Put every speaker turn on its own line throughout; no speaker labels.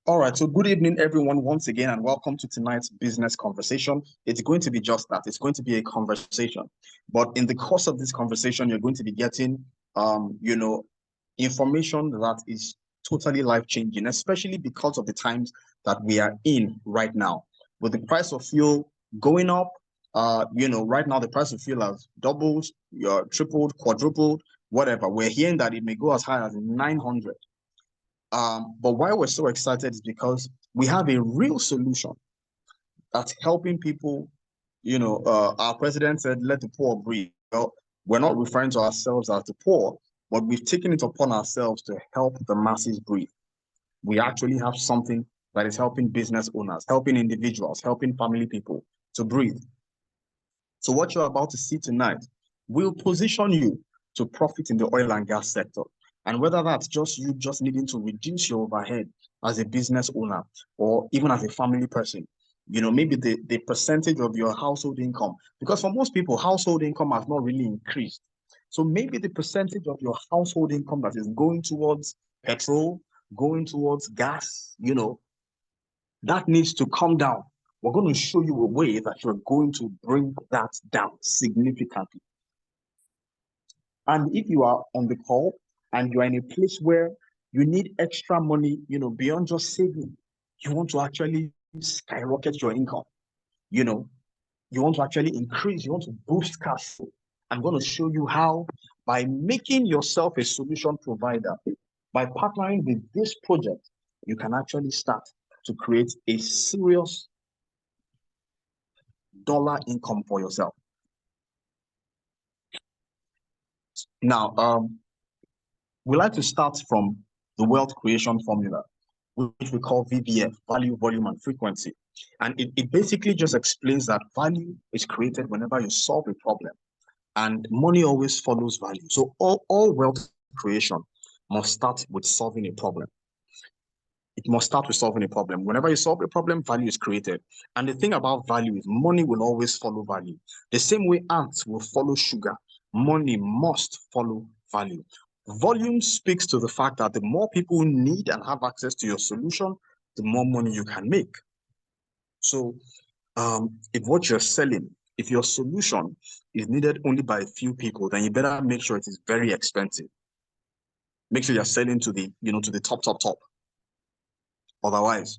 All right, so good evening, everyone, once again, and welcome to tonight's business conversation. It's going to be just that. It's going to be a conversation. But in the course of this conversation, you're going to be getting, information that is totally life-changing, especially because of the times that we are in right now. With the price of fuel going up, right now the price of fuel has doubled, tripled, quadrupled, whatever. We're hearing that it may go as high as 900. But why we're so excited is because we have a real solution that's helping people. Our president said, let the poor breathe. Well, we're not referring to ourselves as the poor, but we've taken it upon ourselves to help the masses breathe. We actually have something that is helping business owners, helping individuals, helping family people to breathe. So what you're about to see tonight will position you to profit in the oil and gas sector. And whether that's just you just needing to reduce your overhead as a business owner or even as a family person, maybe the percentage of your household income, because for most people, household income has not really increased. So maybe the percentage of your household income that is going towards petrol, going towards gas, that needs to come down. We're going to show you a way that you're going to bring that down significantly. And if you are on the call and you are in a place where you need extra money, beyond just saving, you want to actually skyrocket your income, you want to actually increase, you want to boost cash flow. I'm going to show you how, by making yourself a solution provider, by partnering with this project, you can actually start to create a serious dollar income for yourself. Now, we like to start from the wealth creation formula, which we call VVF, value, volume, and frequency. And it basically just explains that value is created whenever you solve a problem, and money always follows value. So all wealth creation must start with solving a problem. It must start with solving a problem. Whenever you solve a problem, value is created. And the thing about value is money will always follow value. The same way ants will follow sugar, money must follow value. Volume speaks to the fact that the more people need and have access to your solution, the more money you can make. So if what you're selling, if your solution is needed only by a few people, then you better make sure it is very expensive. Make sure you're selling to the, to the top. Otherwise,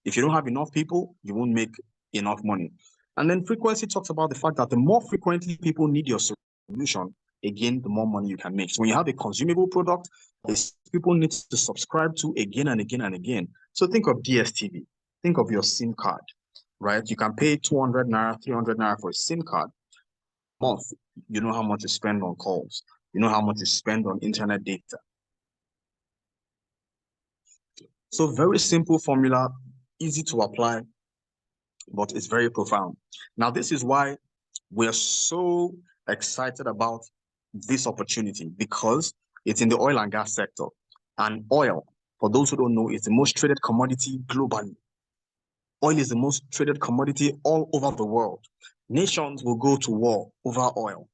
if you don't have enough people, you won't make enough money. And then frequency talks about the fact that the more frequently people need your solution, again, the more money you can make. So when you have a consumable product, people need to subscribe to again and again and again. So think of DSTV, think of your SIM card, right? You can pay 200 naira, 300 naira for a SIM card a month. You know how much you spend on calls. You know how much you spend on internet data. So very simple formula, easy to apply, but it's very profound. Now, this is why we're so excited about this opportunity, because it's in the oil and gas sector. And oil, for those who don't know, is the most traded commodity globally. Oil is the most traded commodity all over the world. Nations will go to war over oil.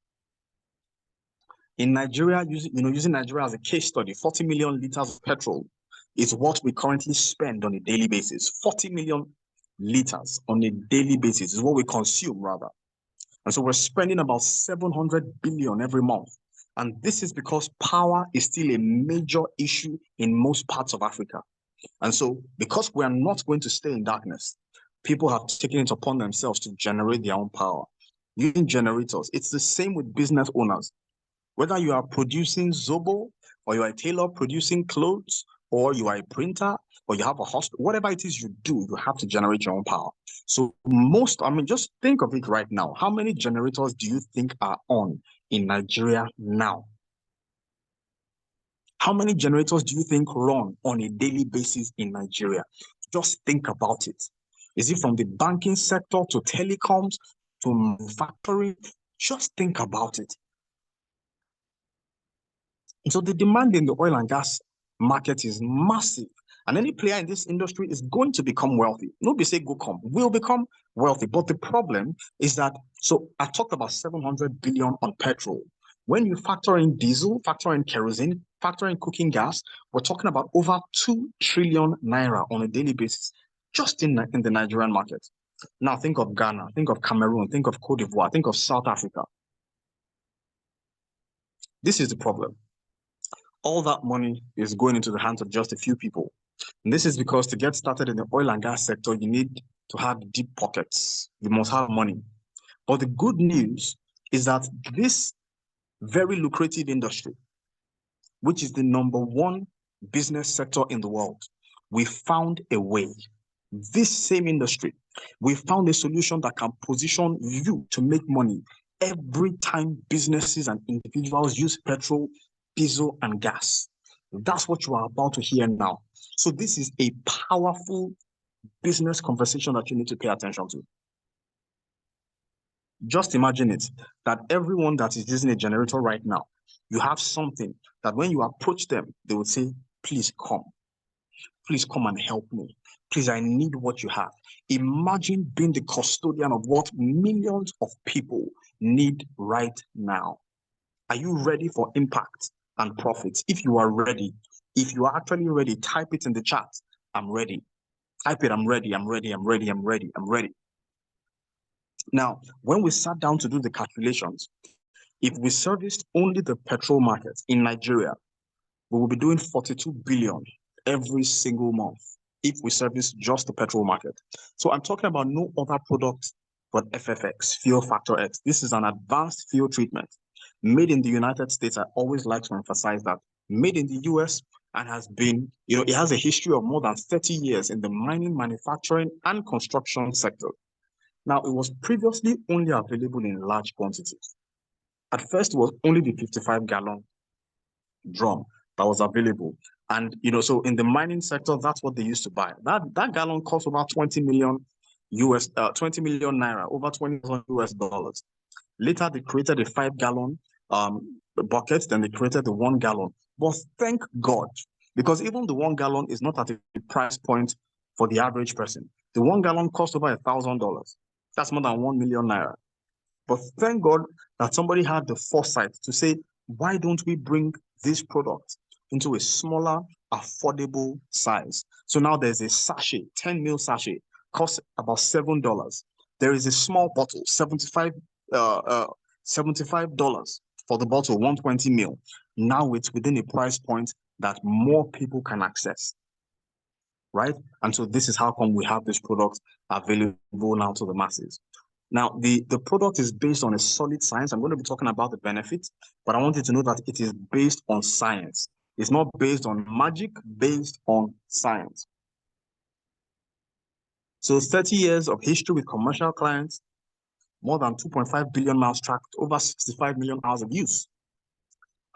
In Nigeria, using Nigeria as a case study, 40 million liters of petrol is what we currently spend on a daily basis. 40 million liters on a daily basis is what we consume, rather. And so we're spending about 700 billion every month. And this is because power is still a major issue in most parts of Africa. And so because we are not going to stay in darkness, people have taken it upon themselves to generate their own power using generators. It's the same with business owners. Whether you are producing Zobo, or you are a tailor producing clothes, or you are a printer, or you have a hospital, whatever it is you do, you have to generate your own power. So just think of it right now. How many generators do you think are on in Nigeria now? How many generators do you think run on a daily basis in Nigeria? Just think about it. Is it from the banking sector to telecoms to manufacturing? Just think about it. So the demand in the oil and gas market is massive. And any player in this industry is going to become wealthy. Nobody say go come, will become wealthy. But the problem is that, so I talked about 700 billion on petrol. When you factor in diesel, factor in kerosene, factor in cooking gas, we're talking about over 2 trillion naira on a daily basis just in the Nigerian market. Now think of Ghana, think of Cameroon, think of Cote d'Ivoire, think of South Africa. This is the problem. All that money is going into the hands of just a few people. And this is because to get started in the oil and gas sector, you need to have deep pockets. You must have money. But the good news is that this very lucrative industry, which is the #1 business sector in the world, we found a way. This same industry, we found a solution that can position you to make money every time businesses and individuals use petrol, diesel, and gas. That's what you are about to hear now. So this is a powerful business conversation that you need to pay attention to. Just imagine it, that everyone that is using a generator right now, you have something that when you approach them, they would say, please come. Please come and help me. Please, I need what you have. Imagine being the custodian of what millions of people need right now. Are you ready for impact and profits? If you are ready, if you are actually ready, type it in the chat. I'm ready. Type it, I'm ready, I'm ready, I'm ready, I'm ready, I'm ready. Now, when we sat down to do the calculations, if we serviced only the petrol market in Nigeria, we will be doing 42 billion every single month if we service just the petrol market. So I'm talking about no other product but FFX, Fuel Factor X. This is an advanced fuel treatment made in the United States. I always like to emphasize that. Made in the US and has been, it has a history of more than 30 years in the mining, manufacturing, and construction sector. Now, it was previously only available in large quantities. At first, it was only the 55-gallon drum that was available. And, so in the mining sector, that's what they used to buy. That gallon cost about 20 million naira, over $20,000. Later, they created a 5-gallon bucket, then they created the 1-gallon. But thank God, because even the 1-gallon is not at a price point for the average person. The 1-gallon cost over $1,000. That's more than 1 million naira. But thank God that somebody had the foresight to say, why don't we bring this product into a smaller, affordable size? So now there's a sachet, 10 ml sachet, costs about $7. There is a small bottle, $75 for the bottle, 120 ml. Now it's within a price point that more people can access, right? And so this is how come we have this product available now to the masses. Now, the product is based on a solid science. I'm going to be talking about the benefits, but I want you to know that it is based on science. It's not based on magic, based on science. So 30 years of history with commercial clients, more than 2.5 billion miles tracked, over 65 million hours of use.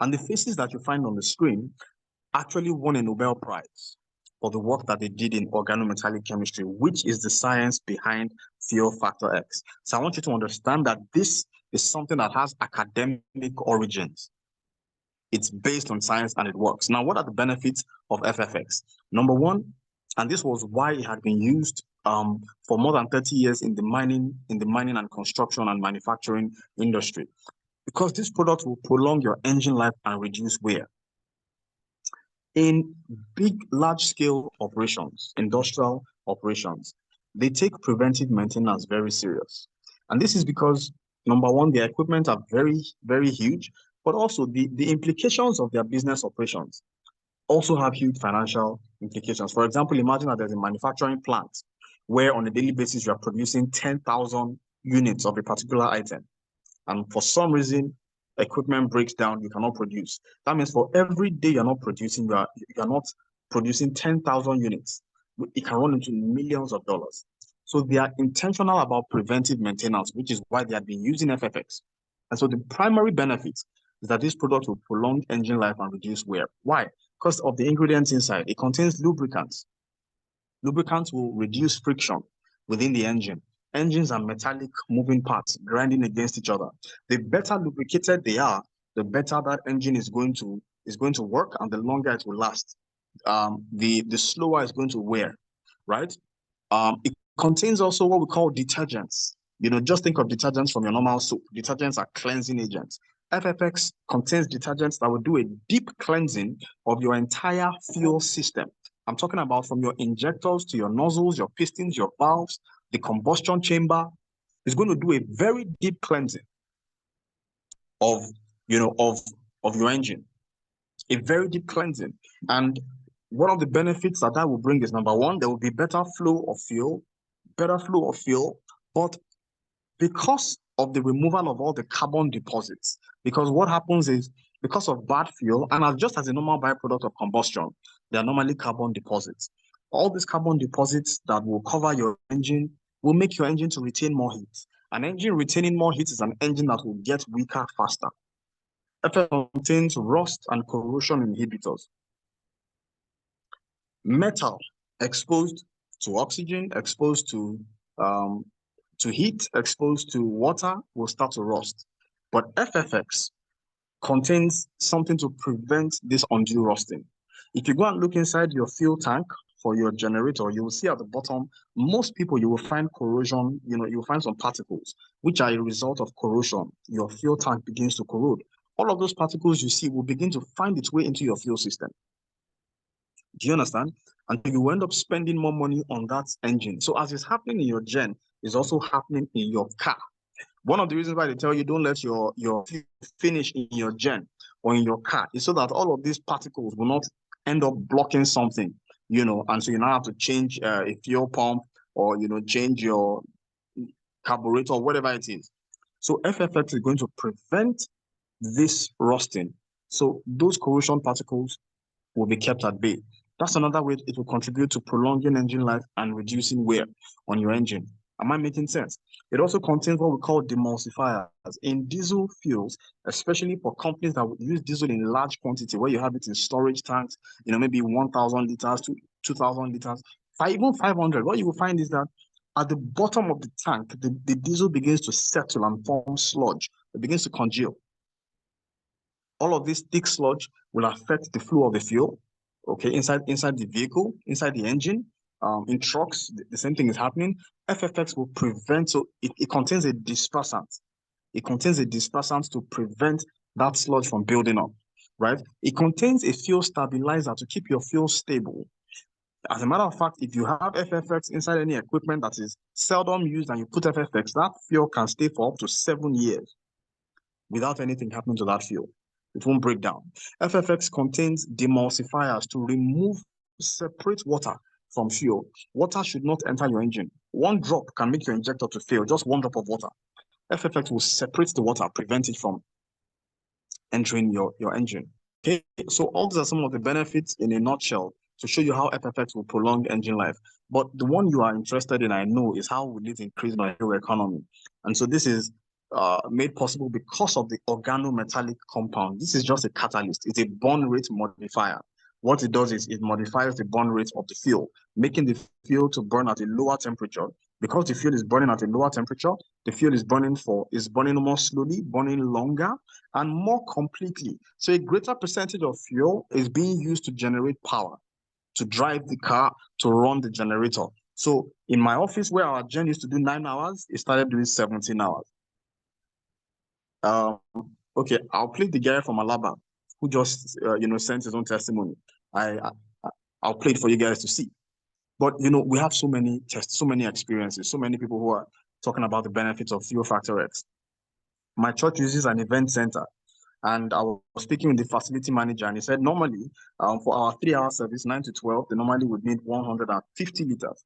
And the faces that you find on the screen actually won a Nobel Prize for the work that they did in organometallic chemistry, which is the science behind Fuel Factor X. So I want you to understand that this is something that has academic origins. It's based on science and it works. Now, what are the benefits of FFX? Number one, and this was why it had been used for more than 30 years in the mining and construction and manufacturing industry, because this product will prolong your engine life and reduce wear. In big, large-scale operations, industrial operations, they take preventive maintenance very serious. And this is because, number one, their equipment are very, very huge, but also the implications of their business operations also have huge financial implications. For example, imagine that there's a manufacturing plant where on a daily basis you are producing 10,000 units of a particular item. And for some reason, equipment breaks down, you cannot produce. That means for every day you're not producing, you are not producing 10,000 units. It can run into millions of dollars. So they are intentional about preventive maintenance, which is why they have been using FFX. And so the primary benefit is that this product will prolong engine life and reduce wear. Why? Because of the ingredients inside. It contains lubricants. Lubricants will reduce friction within the engine. Engines are metallic moving parts grinding against each other. The better lubricated they are, the better that engine is going to work and the longer it will last. The slower it's going to wear, right? It contains also what we call detergents. Just think of detergents from your normal soap. Detergents are cleansing agents. FFX contains detergents that will do a deep cleansing of your entire fuel system. I'm talking about from your injectors to your nozzles, your pistons, your valves, the combustion chamber. It's going to do a very deep cleansing of, of your engine, a very deep cleansing. And one of the benefits that will bring is, number one, there will be better flow of fuel, but because of the removal of all the carbon deposits, because what happens is, because of bad fuel, and just as a normal byproduct of combustion, there are normally carbon deposits. All these carbon deposits that will cover your engine will make your engine to retain more heat. An engine retaining more heat is an engine that will get weaker faster. FF contains rust and corrosion inhibitors. Metal exposed to oxygen, exposed to heat, exposed to water will start to rust. But FFX contains something to prevent this undue rusting. If you go and look inside your fuel tank for your generator, you will see at the bottom, most people, you will find corrosion, you will find some particles, which are a result of corrosion. Your fuel tank begins to corrode. All of those particles you see will begin to find its way into your fuel system. Do you understand? And you end up spending more money on that engine. So as it's happening in your gen, it's also happening in your car. One of the reasons why they tell you don't let your finish in your gen or in your car is so that all of these particles will not end up blocking something, and so you now have to change a fuel pump or, change your carburetor, whatever it is. So FFX is going to prevent this rusting. So those corrosion particles will be kept at bay. That's another way it will contribute to prolonging engine life and reducing wear on your engine. Am I making sense? It also contains what we call demulsifiers. In diesel fuels, especially for companies that would use diesel in large quantity, where you have it in storage tanks, maybe 1,000 liters to 2,000 liters, even 500, what you will find is that at the bottom of the tank, the diesel begins to settle and form sludge. It begins to congeal. All of this thick sludge will affect the flow of the fuel, okay, inside the vehicle, inside the engine. In trucks, the same thing is happening. FFX will prevent, so it contains a dispersant. It contains a dispersant to prevent that sludge from building up, right? It contains a fuel stabilizer to keep your fuel stable. As a matter of fact, if you have FFX inside any equipment that is seldom used and you put FFX, that fuel can stay for up to 7 years without anything happening to that fuel. It won't break down. FFX contains demulsifiers to separate water from fuel. Water should not enter your engine. One drop can make your injector to fail, just one drop of water. FFX will separate the water, prevent it from entering your engine. Okay, so all these are some of the benefits in a nutshell to show you how FFX will prolong engine life. But the one you are interested in, I know, is how will it increase my fuel economy. And so this is made possible because of the organometallic compound. This is just a catalyst. It's a burn rate modifier. What it does is it modifies the burn rate of the fuel, making the fuel to burn at a lower temperature. Because the fuel is burning at a lower temperature, the fuel is burning more slowly, burning longer, and more completely. So a greater percentage of fuel is being used to generate power, to drive the car, to run the generator. So in my office, where our gen used to do 9 hours, it started doing 17 hours. Okay, I'll play the guy from Alaba who just sent his own testimony. I'll play it for you guys to see. But we have so many tests, so many experiences, so many people who are talking about the benefits of Fuel Factor X. My church uses an event center, and I was speaking with the facility manager, and he said normally for our 3-hour service, 9 to 12, they normally would need 150 liters.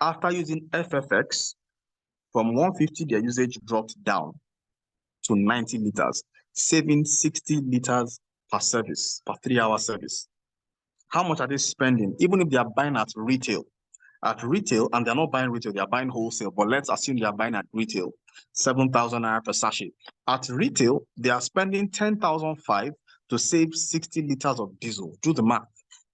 After using FFX, from 150, their usage dropped down to 90 liters, saving 60 liters per service, per 3-hour service. How much are they spending? Even if they are buying at retail, and they're not buying retail, they are buying wholesale, but let's assume they are buying at retail, 7,000 naira per sachet. At retail, they are spending 10,500 to save 60 liters of diesel. Do the math.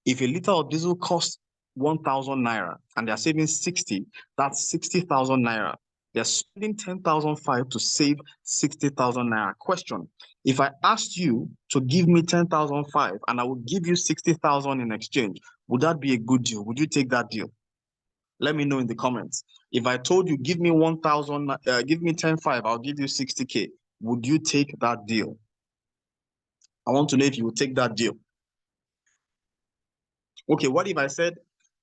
If a liter of diesel costs 1,000 naira and they're saving 60, that's 60,000 naira. They're spending 10,500 to save 60,000 naira. Question: if I asked you to give me 10,500 and I would give you 60,000 in exchange, would that be a good deal? Would you take that deal? Let me know in the comments. If I told you give me 1,000, give me 10,500, I'll give you 60K. would you take that deal? I want to know if you would take that deal. Okay, what if I said,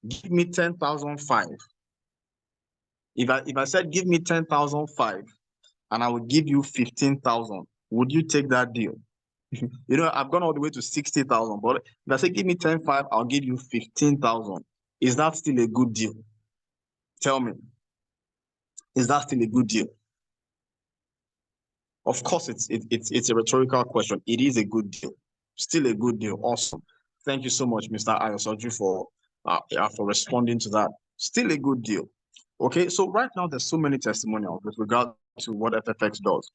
give me 10,005? If I said, give me 10,005 and I would give you 15,000, would you take that deal? You know, I've gone all the way to 60,000, but if I say, give me 10,500, I'll give you 15,000. Is that still a good deal? Tell me. Is that still a good deal? Of course, it's a rhetorical question. It is a good deal. Still a good deal. Awesome. Thank you so much, Mr. Ayosoju, for responding to that. Still a good deal. Okay, so right now there's so many testimonials with regard to what FFX does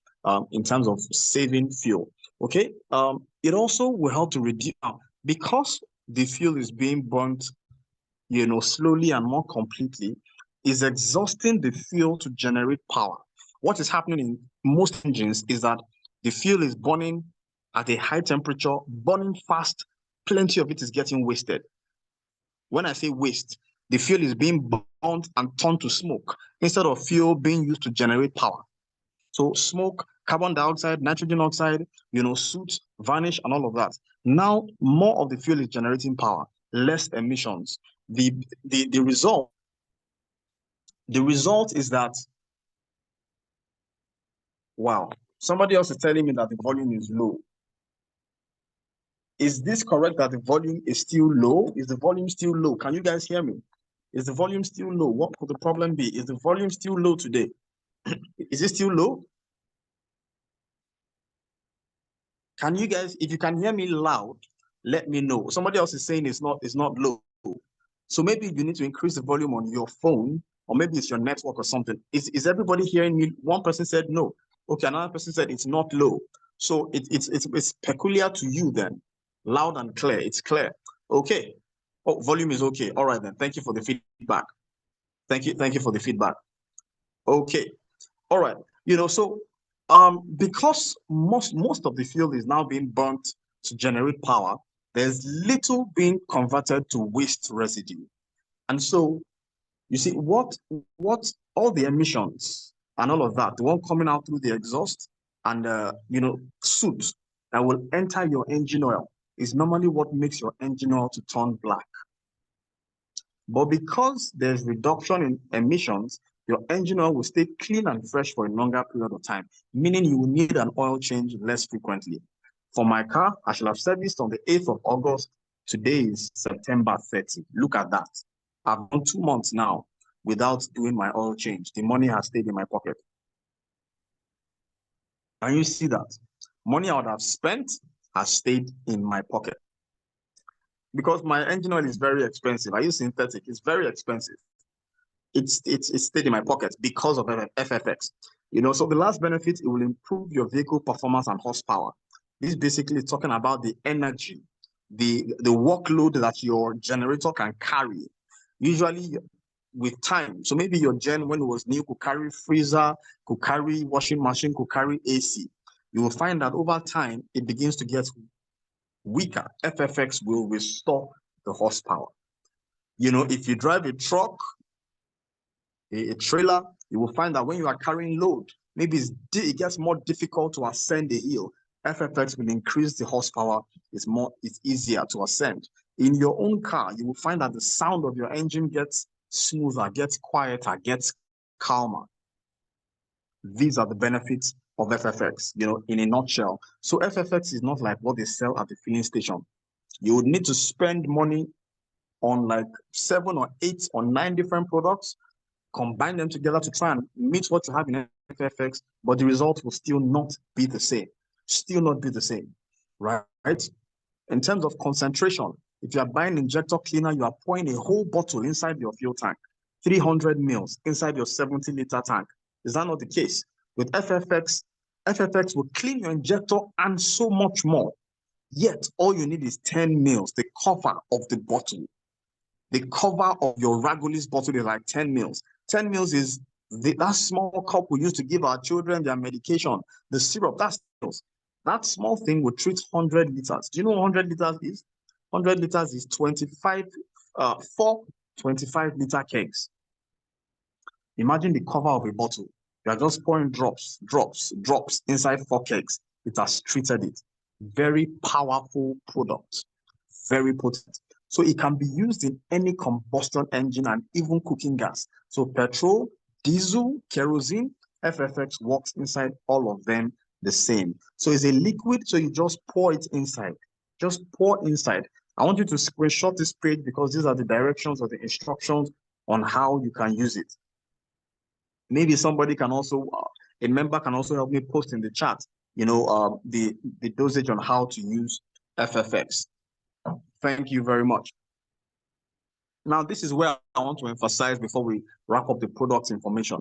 in terms of saving fuel. Okay, it also will help to reduce because the fuel is being burnt, you know, slowly and more completely, is exhausting the fuel to generate power. What is happening in most engines is that the fuel is burning at a high temperature, burning fast. Plenty of it is getting wasted. When I say waste, the fuel is being burnt and turned to smoke instead of fuel being used to generate power. So smoke, carbon dioxide, nitrogen oxide, you know, soot, varnish, and all of that. Now, more of the fuel is generating power, less emissions. The result is that, wow, somebody else is telling me that the volume is low. Is this correct that the volume is still low? Is the volume still low? Can you guys hear me? Is the volume still low? What could the problem be? Is the volume still low today? Is it still low? Can you guys, if you can hear me loud, let me know. Somebody else is saying it's not low. So maybe you need to increase the volume on your phone, or maybe it's your network or something. Is everybody hearing me? One person said no. Okay, another person said it's not low. So it's peculiar to you then. Loud and clear. It's clear. Okay. Oh, volume is okay. All right then. Thank you for the feedback. Thank you for the feedback. Okay. All right. You know, so because most of the fuel is now being burnt to generate power, there's little being converted to waste residue. And so you see what all the emissions and all of that, the one coming out through the exhaust and you know, soot that will enter your engine oil is normally what makes your engine oil to turn black. But because there's reduction in emissions, your engine oil will stay clean and fresh for a longer period of time, meaning you will need an oil change less frequently. For my car, I shall have serviced on the 8th of August. Today is September 30. Look at that. I've done 2 months now without doing my oil change. The money has stayed in my pocket. Can you see that? Money I would have spent has stayed in my pocket. Because my engine oil is very expensive. I use synthetic. It's very expensive. It's stayed in my pocket because of FFX. You know, so the last benefit, it will improve your vehicle performance and horsepower. This basically is talking about the energy, the workload that your generator can carry. Usually with time. So maybe your gen, when it was new, could carry freezer, could carry washing machine, could carry AC. You will find that over time, it begins to get weaker. FFX will restore the horsepower. You know, if you drive a truck, a trailer, you will find that when you are carrying load, maybe it gets more difficult to ascend the hill. FFX will increase the horsepower. It's easier to ascend. In your own car, you will find that the sound of your engine gets smoother, gets quieter, gets calmer. These are the benefits of FFX, you know, in a nutshell. So FFX is not like what they sell at the filling station. You would need to spend money on like 7 or 8 or 9 different products, combine them together to try and meet what you have in FFX, but the result will still not be the same. Still not be the same, right? In terms of concentration, if you are buying injector cleaner, you are pouring a whole bottle inside your fuel tank, 300 mils inside your 70-liter tank. Is that not the case? With FFX, FFX will clean your injector and so much more. Yet, all you need is 10 mils, the cover of the bottle. The cover of your Ragolis bottle is like 10 mils. 10 mils is that small cup we used to give our children their medication, the syrup, that's mils. That small thing would treat 100 liters. Do you know what 100 liters is? 100 liters is 4 25-liter kegs. Imagine the cover of a bottle. You are just pouring drops, drops, drops inside 4 kegs. It has treated it. Very powerful product, very potent. So it can be used in any combustion engine and even cooking gas. So petrol, diesel, kerosene, FFX works inside all of them the same. So it's a liquid, so you just pour it inside. Just pour inside. I want you to screenshot this page because these are the directions or the instructions on how you can use it. Maybe somebody can also, a member can also help me post in the chat, the dosage on how to use FFX. Thank you very much. Now, this is where I want to emphasize before we wrap up the product information,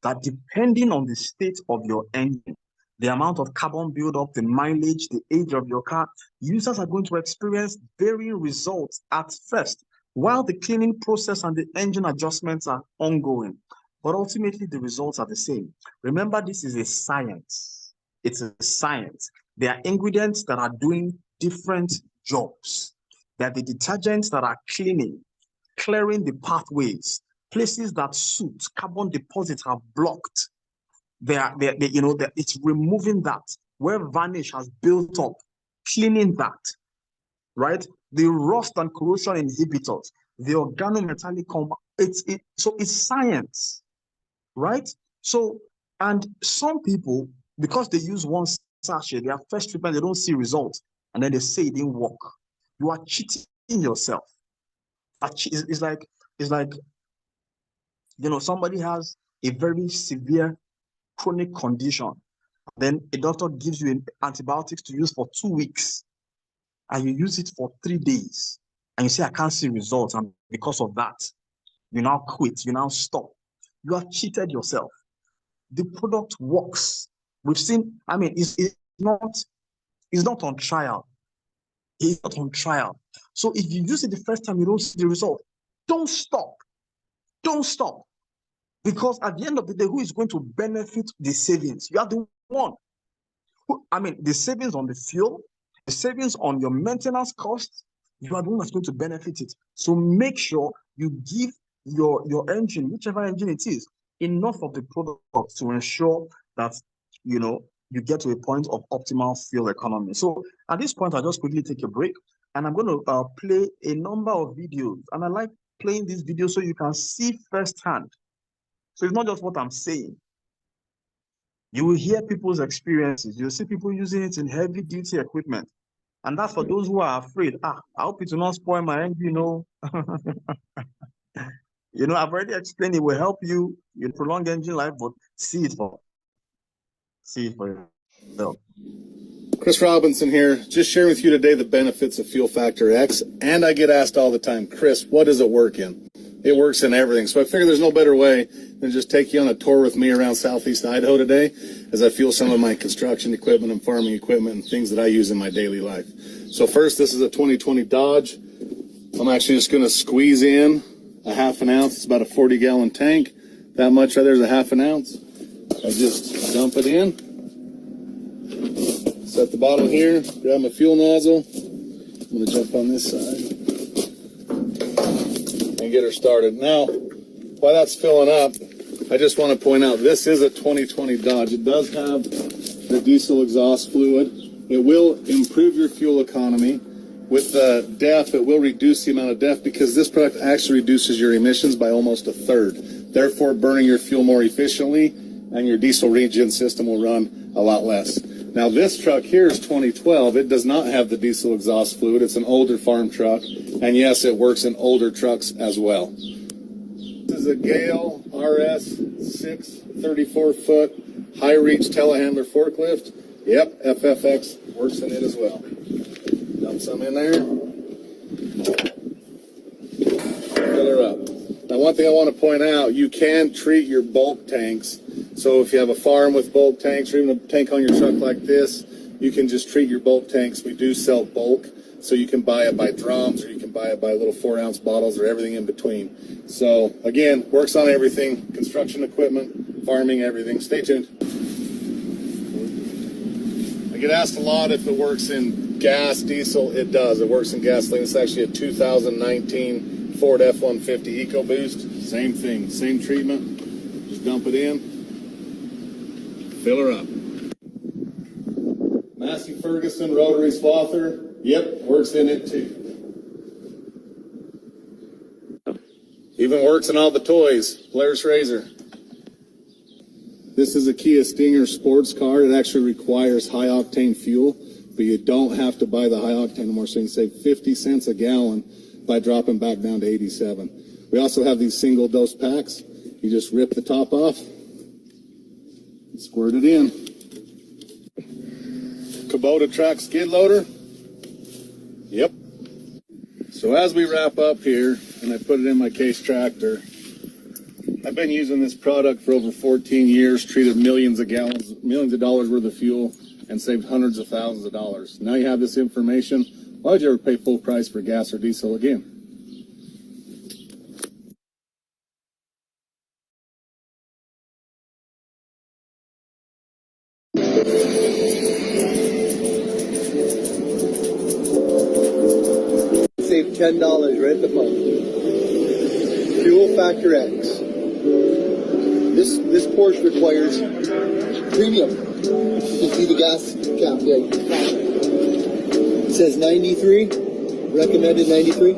that depending on the state of your engine, the amount of carbon buildup, the mileage, the age of your car, users are going to experience varying results at first, while the cleaning process and the engine adjustments are ongoing. But ultimately, the results are the same. Remember, this is a science. It's a science. There are ingredients that are doing different jobs. There are the detergents that are clearing the pathways, places that soot, carbon deposits have blocked. It's removing that. Where varnish has built up, cleaning that, right? The rust and corrosion inhibitors, the organometallic compound. So it's science, right? So, and some people, because they use one sachet, their first treatment, they don't see results, and then they say it didn't work. You are cheating yourself. It's like somebody has a very severe chronic condition, then a doctor gives you antibiotics to use for 2 weeks, and you use it for 3 days, and you say, I can't see results, and because of that, you now quit, you now stop. You have cheated yourself. The product works. We've seen, it's not on trial. It's not on trial. So if you use it the first time, you don't see the result, don't stop. Don't stop. Because at the end of the day, who is going to benefit the savings? You are the one. The savings on the fuel, the savings on your maintenance costs, you are the one that's going to benefit it. So make sure you give your engine, whichever engine it is, enough of the product to ensure that, you get to a point of optimal fuel economy. So at this point, I'll just quickly take a break, and I'm going to play a number of videos. And I like playing these videos so you can see firsthand. So it's not just what I'm saying. You will hear people's experiences. You'll see people using it in heavy duty equipment. And that's for those who are afraid. I hope it will not spoil my engine, I've already explained it will help you prolong engine life, but see it for yourself.
Chris Robinson here, just sharing with you today the benefits of Fuel Factor X. And I get asked all the time, Chris, what does it work in? It works in everything. So I figure there's no better way than just take you on a tour with me around Southeast Idaho today as I fuel some of my construction equipment and farming equipment and things that I use in my daily life. So first, this is a 2020 Dodge. I'm actually just going to squeeze in a half an ounce. It's about a 40-gallon tank. That much right there's a half an ounce. I just dump it in. Set the bottle here. Grab my fuel nozzle. I'm going to jump on this side and get her started. Now, while that's filling up, I just want to point out this is a 2020 Dodge. It does have the diesel exhaust fluid. It will improve your fuel economy. With the DEF, it will reduce the amount of DEF because this product actually reduces your emissions by almost a third, therefore burning your fuel more efficiently, and your diesel regen system will run a lot less. Now, this truck here is 2012. It does not have the diesel exhaust fluid. It's an older farm truck, and yes, it works in older trucks as well. This is a Gale RS 634-foot high-reach telehandler forklift. Yep, FFX works in it as well. Dump some in there. Fill her up. Now, one thing I want to point out, you can treat your bulk tanks. So if you have a farm with bulk tanks or even a tank on your truck like this, you can just treat your bulk tanks. We do sell bulk, so you can buy it by drums or you can buy it by little 4-ounce bottles or everything in between. So again, works on everything, construction equipment, farming, everything. Stay tuned. I get asked a lot if it works in gas, diesel. It does. It works in gasoline. It's actually a 2019 Ford F-150 EcoBoost. Same thing, same treatment. Just dump it in. Fill her up. Massey Ferguson rotary swather. Yep, works in it too. Even works in all the toys. Blair's Razor. This is a Kia Stinger sports car. It actually requires high octane fuel, but you don't have to buy the high octane anymore, so you can save 50 cents a gallon by dropping back down to 87. We also have these single dose packs. You just rip the top off, squirt it in. Kubota track skid loader. Yep. So as we wrap up here, and I put it in my case tractor, I've been using this product for over 14 years, treated millions of gallons, millions of dollars worth of fuel, and saved hundreds of thousands of dollars. Now you have this information. Why would you ever pay full price for gas or diesel again?
Save $10 right at the pump. Fuel Factor X. This Porsche requires premium. You can see the gas cap there. It says 93, recommended 93.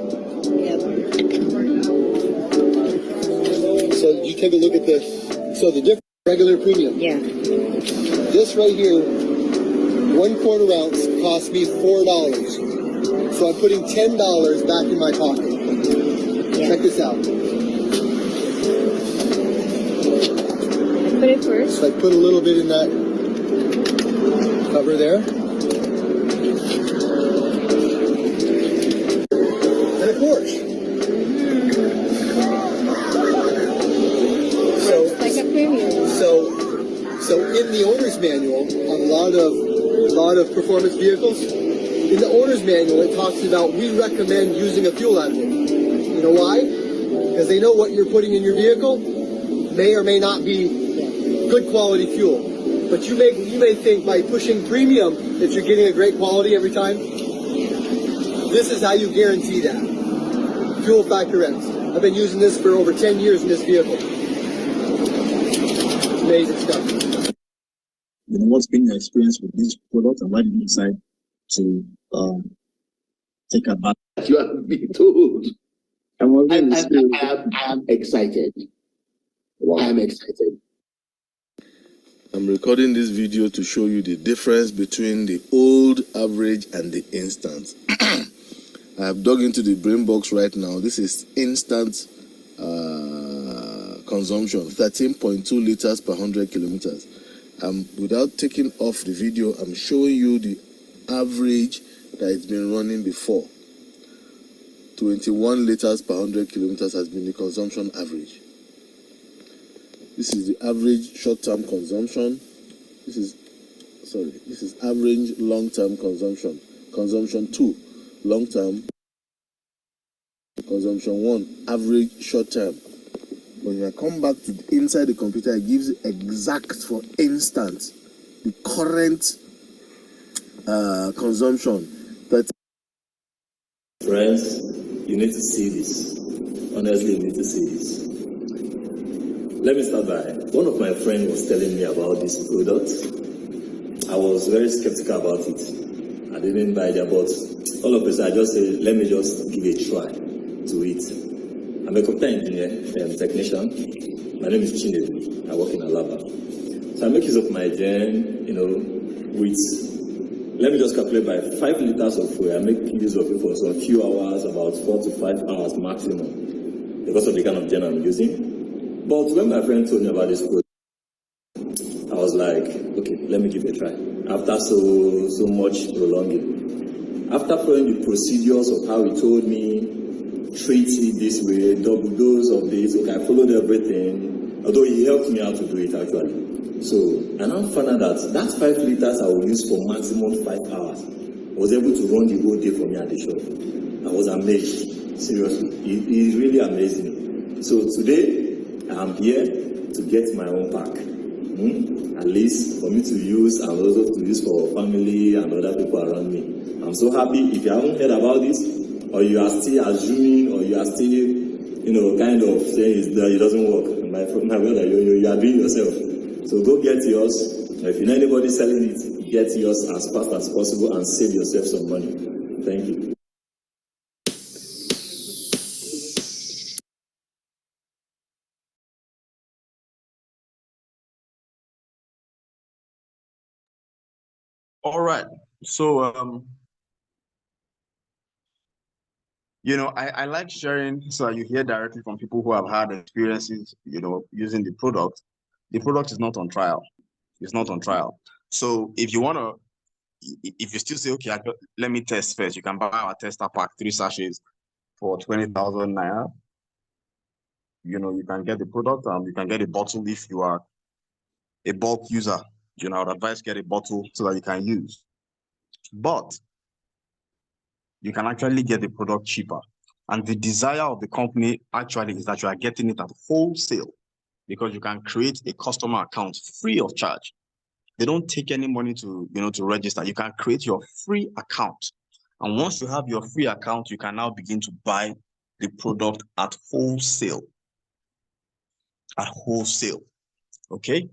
So you take a look at the different regular premium.
Yeah.
This right here, 1/4 ounce costs me $4. So I'm putting $10 back in my pocket.
Yeah.
Check this out.
Put it first.
So I put a little bit in that cover there. And a Porsche.
Like a premium.
So in the owner's manual, on a lot of performance vehicles, in the owner's manual it talks about we recommend using a fuel additive. You know why? Because they know what you're putting in your vehicle may or may not be good quality fuel. But you may think by pushing premium that you're getting a great quality every time. This is how you guarantee that. Fuel Factor X. I've been using this for over 10 years in this vehicle. Amazing stuff.
You know, what's been your experience with this product, and why did you decide to take advantage?
You have been told. I am excited. Wow. I am excited.
I'm recording this video to show you the difference between the old average and the instant. I have dug into the brain box right now. This is instant consumption, 13.2 liters per 100 kilometers. Without taking off the video, I'm showing you the average that it's been running before. 21 liters per 100 kilometers has been the consumption average. This is the average short-term consumption. This is average long-term consumption. Consumption 2, long-term. Consumption 1, average short-term. When I come back to inside the computer, it gives exact for instant the current consumption.
Friends, you need to see this. Honestly, you need to see this. Let me start by, one of my friends was telling me about this product. I was very skeptical about it. I didn't buy it, but all of a sudden I just said, let me just give a try to it. I'm a computer engineer and technician. My name is Chinedu. I work in Alaba. So I make use of my gen, with, let me just calculate by 5 liters of fuel. I make use of it for some few hours, about 4 to 5 hours maximum, because of the kind of gen I'm using. But when my friend told me about this product, I was like, okay, let me give it a try. After so much prolonging, after following the procedures of how he told me, treat it this way, double dose of this, okay, I followed everything, although he helped me out to do it actually. So, and I found out that 5 liters I will use for maximum 5 hours. I was able to run the whole day for me at the shop. I was amazed, seriously. It really amazed me. So today, I'm here to get my own pack. At least for me to use and also to use for family and other people around me. I'm so happy. If you haven't heard about this, or you are still assuming, or you are still, kind of saying it doesn't work, my brother, you are doing yourself. So go get yours. If you know anybody selling it, get yours as fast as possible and save yourself some money. Thank you.
All right. So, I like sharing so that you hear directly from people who have had experiences, using the product. The product is not on trial. It's not on trial. So if you want to, if you still say, okay, let me test first, you can buy our tester pack, 3 sachets for 20,000 naira. You can get the product and you can get a bottle if you are a bulk user. I would advise get a bottle so that you can use. But you can actually get the product cheaper. And the desire of the company actually is that you are getting it at wholesale because you can create a customer account free of charge. They don't take any money to register. You can create your free account. And once you have your free account, you can now begin to buy the product at wholesale. At wholesale. Okay?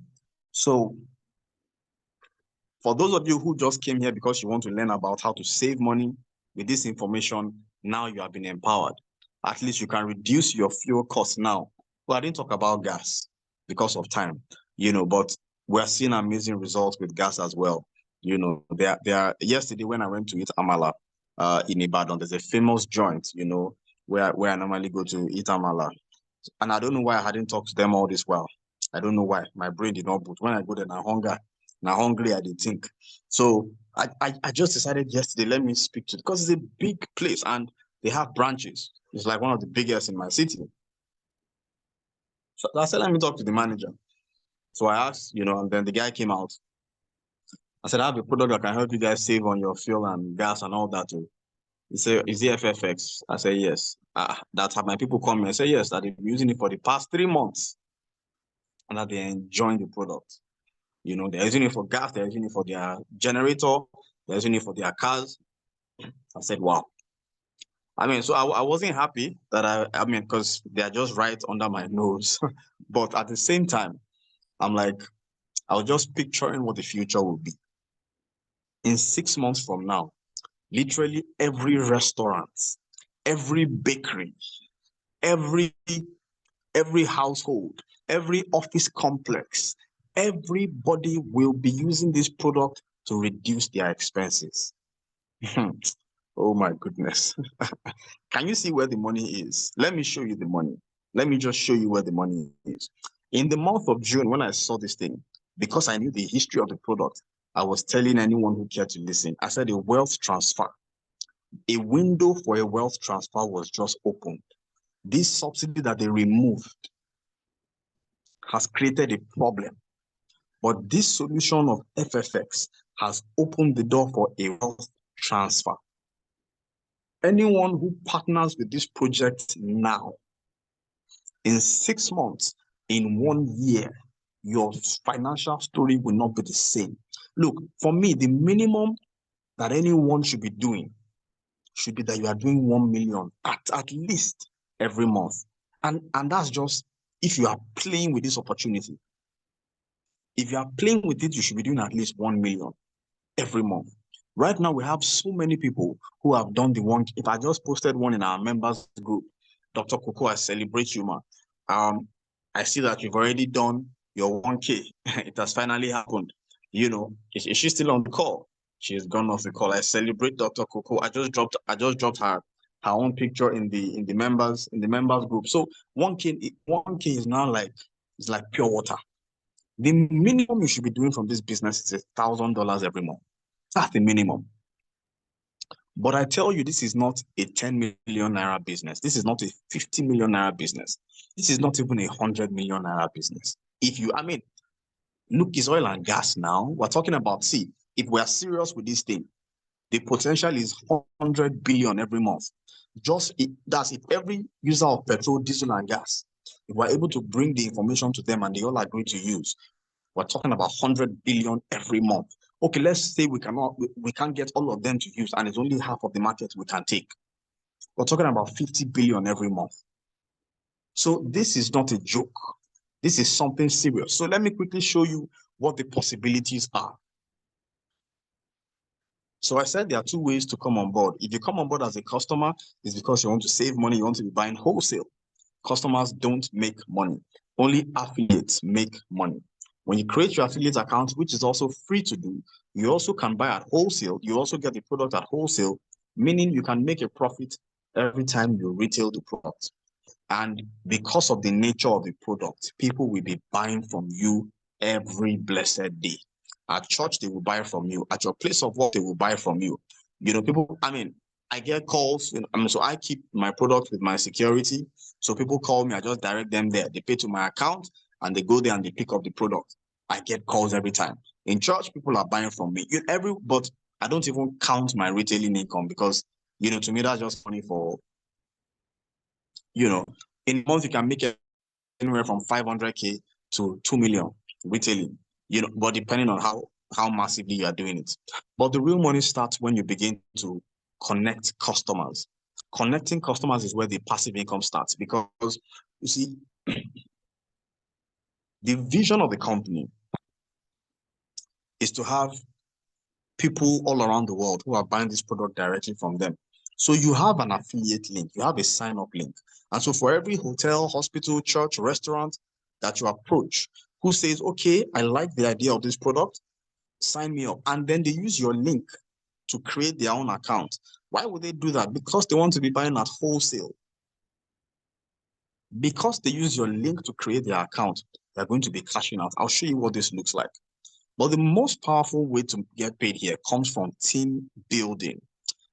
So for those of you who just came here because you want to learn about how to save money with this information, now you have been empowered. At least you can reduce your fuel costs now. Well, I didn't talk about gas because of time, but we're seeing amazing results with gas as well. There yesterday when I went to eat amala in Ibadan, there's a famous joint, where I normally go to eat amala. And I don't know why I hadn't talked to them all this while. I don't know why. My brain did not boot. When I go there, now hungry, I did think. So I just decided yesterday, let me speak to, because it's a big place and they have branches. It's like one of the biggest in my city. So I said, let me talk to the manager. So I asked, and then the guy came out. I said, I have a product that can help you guys save on your fuel and gas and all that too. He said, is it FFX? I said, yes. That's how my people come here. I said, yes, that they've been using it for the past 3 months and that they're enjoying the product. They're using it for gas, they're using it for their generator, they're using it for their cars. I said, wow. So I wasn't happy that because they're just right under my nose. But at the same time, I'm like, I was just picturing what the future will be. In 6 months from now, literally every restaurant, every bakery, every household, every office complex, everybody will be using this product to reduce their expenses. Oh my goodness. Can you see where the money is? Let me show you the money. Let me just show you where the money is. In the month of June, when I saw this thing, because I knew the history of the product, I was telling anyone who cared to listen, I said a wealth transfer. A window for a wealth transfer was just opened. This subsidy that they removed has created a problem. But this solution of FFX has opened the door for a wealth transfer. Anyone who partners with this project now, in 6 months, in 1 year, your financial story will not be the same. Look, for me, the minimum that anyone should be doing should be that you are doing 1 million at least every month. And that's just if you are playing with this opportunity. If you are playing with it, you should be doing at least 1 million every month. Right now, we have so many people who have done the one. If I just posted one in our members group, Dr. Coco, I celebrate you, man. I see that you've already done your 1K. It has finally happened. Is she still on the call? She's gone off the call. I celebrate Dr. Coco. I just dropped her own picture in the members group. So 1K is now like pure water. The minimum you should be doing from this business is $1,000 every month. That's the minimum. But I tell you, this is not a 10 million naira business. This is not a 50 million naira business. This is not even a 100 million naira business. Look, it's oil and gas now. We're talking about, if we're serious with this thing, the potential is 100 billion every month. That's if every user of petrol, diesel, and gas, if we're able to bring the information to them and they all agree to use, we're talking about 100 billion every month. Okay, let's say we can't get all of them to use, and it's only half of the market we can take. We're talking about 50 billion every month. So this is not a joke. This is something serious. So let me quickly show you what the possibilities are. So I said there are two ways to come on board. If you come on board as a customer, it's because you want to save money, you want to be buying wholesale. Customers don't make money. Only affiliates make money. When you create your affiliate account, which is also free to do, you also can buy at wholesale. You also get the product at wholesale, meaning you can make a profit every time you retail the product. And because of the nature of the product, people will be buying from you every blessed day. At church, they will buy from you. At your place of work, they will buy from you. You know, people, I get calls, so I keep my product with my security. So people call me, I just direct them there. They pay to my account and they go there and they pick up the product. I get calls every time. In church, people are buying from me. But I don't even count my retailing income because, to me, that's just funny for, in a month, you can make anywhere from 500K to 2 million retailing, but depending on how massively you are doing it. But the real money starts when you begin to connect customers. Connecting customers is where the passive income starts, because you see, the vision of the company is to have people all around the world who are buying this product directly from them. So you have an affiliate link, you have a sign-up link. And so for every hotel, hospital, church, restaurant that you approach who says, okay, I like the idea of this product, sign me up. And then they use your link to create their own account. Why would they do that? Because they want to be buying at wholesale. Because they use your link to create their account, they're going to be cashing out. I'll show you what this looks like. But the most powerful way to get paid here comes from team building.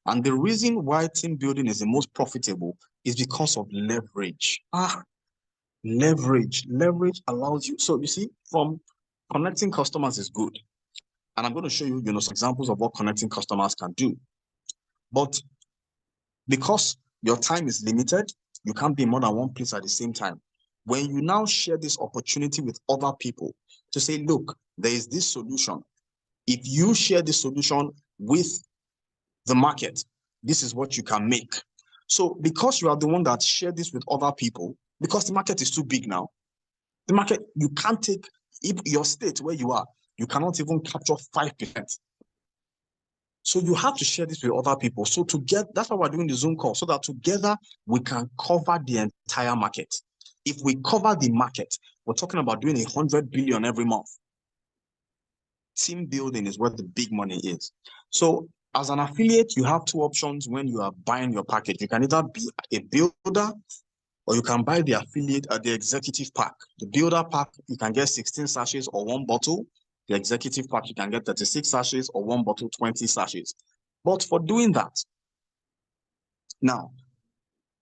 And the reason why team building is the most profitable is because of leverage. Leverage allows you. So you see, from connecting customers is good. And I'm going to show you, some examples of what connecting customers can do. But because your time is limited, you can't be in more than one place at the same time. When you now share this opportunity with other people to say, look, there is this solution. If you share this solution with the market, this is what you can make. So because you are the one that shared this with other people, because the market is too big now, the market, you can't take, if your state where you are, you cannot even capture 5%. So you have to share this with other people. So that's why we're doing the Zoom call, so that together we can cover the entire market. If we cover the market, we're talking about doing 100 billion every month. Team building is where the big money is. So as an affiliate, you have two options when you are buying your package. You can either be a builder, or you can buy the affiliate at the executive pack. The builder pack, you can get 16 sachets or one bottle. The executive pack, you can get 36 sachets or one bottle, 20 sachets. But for doing that, now,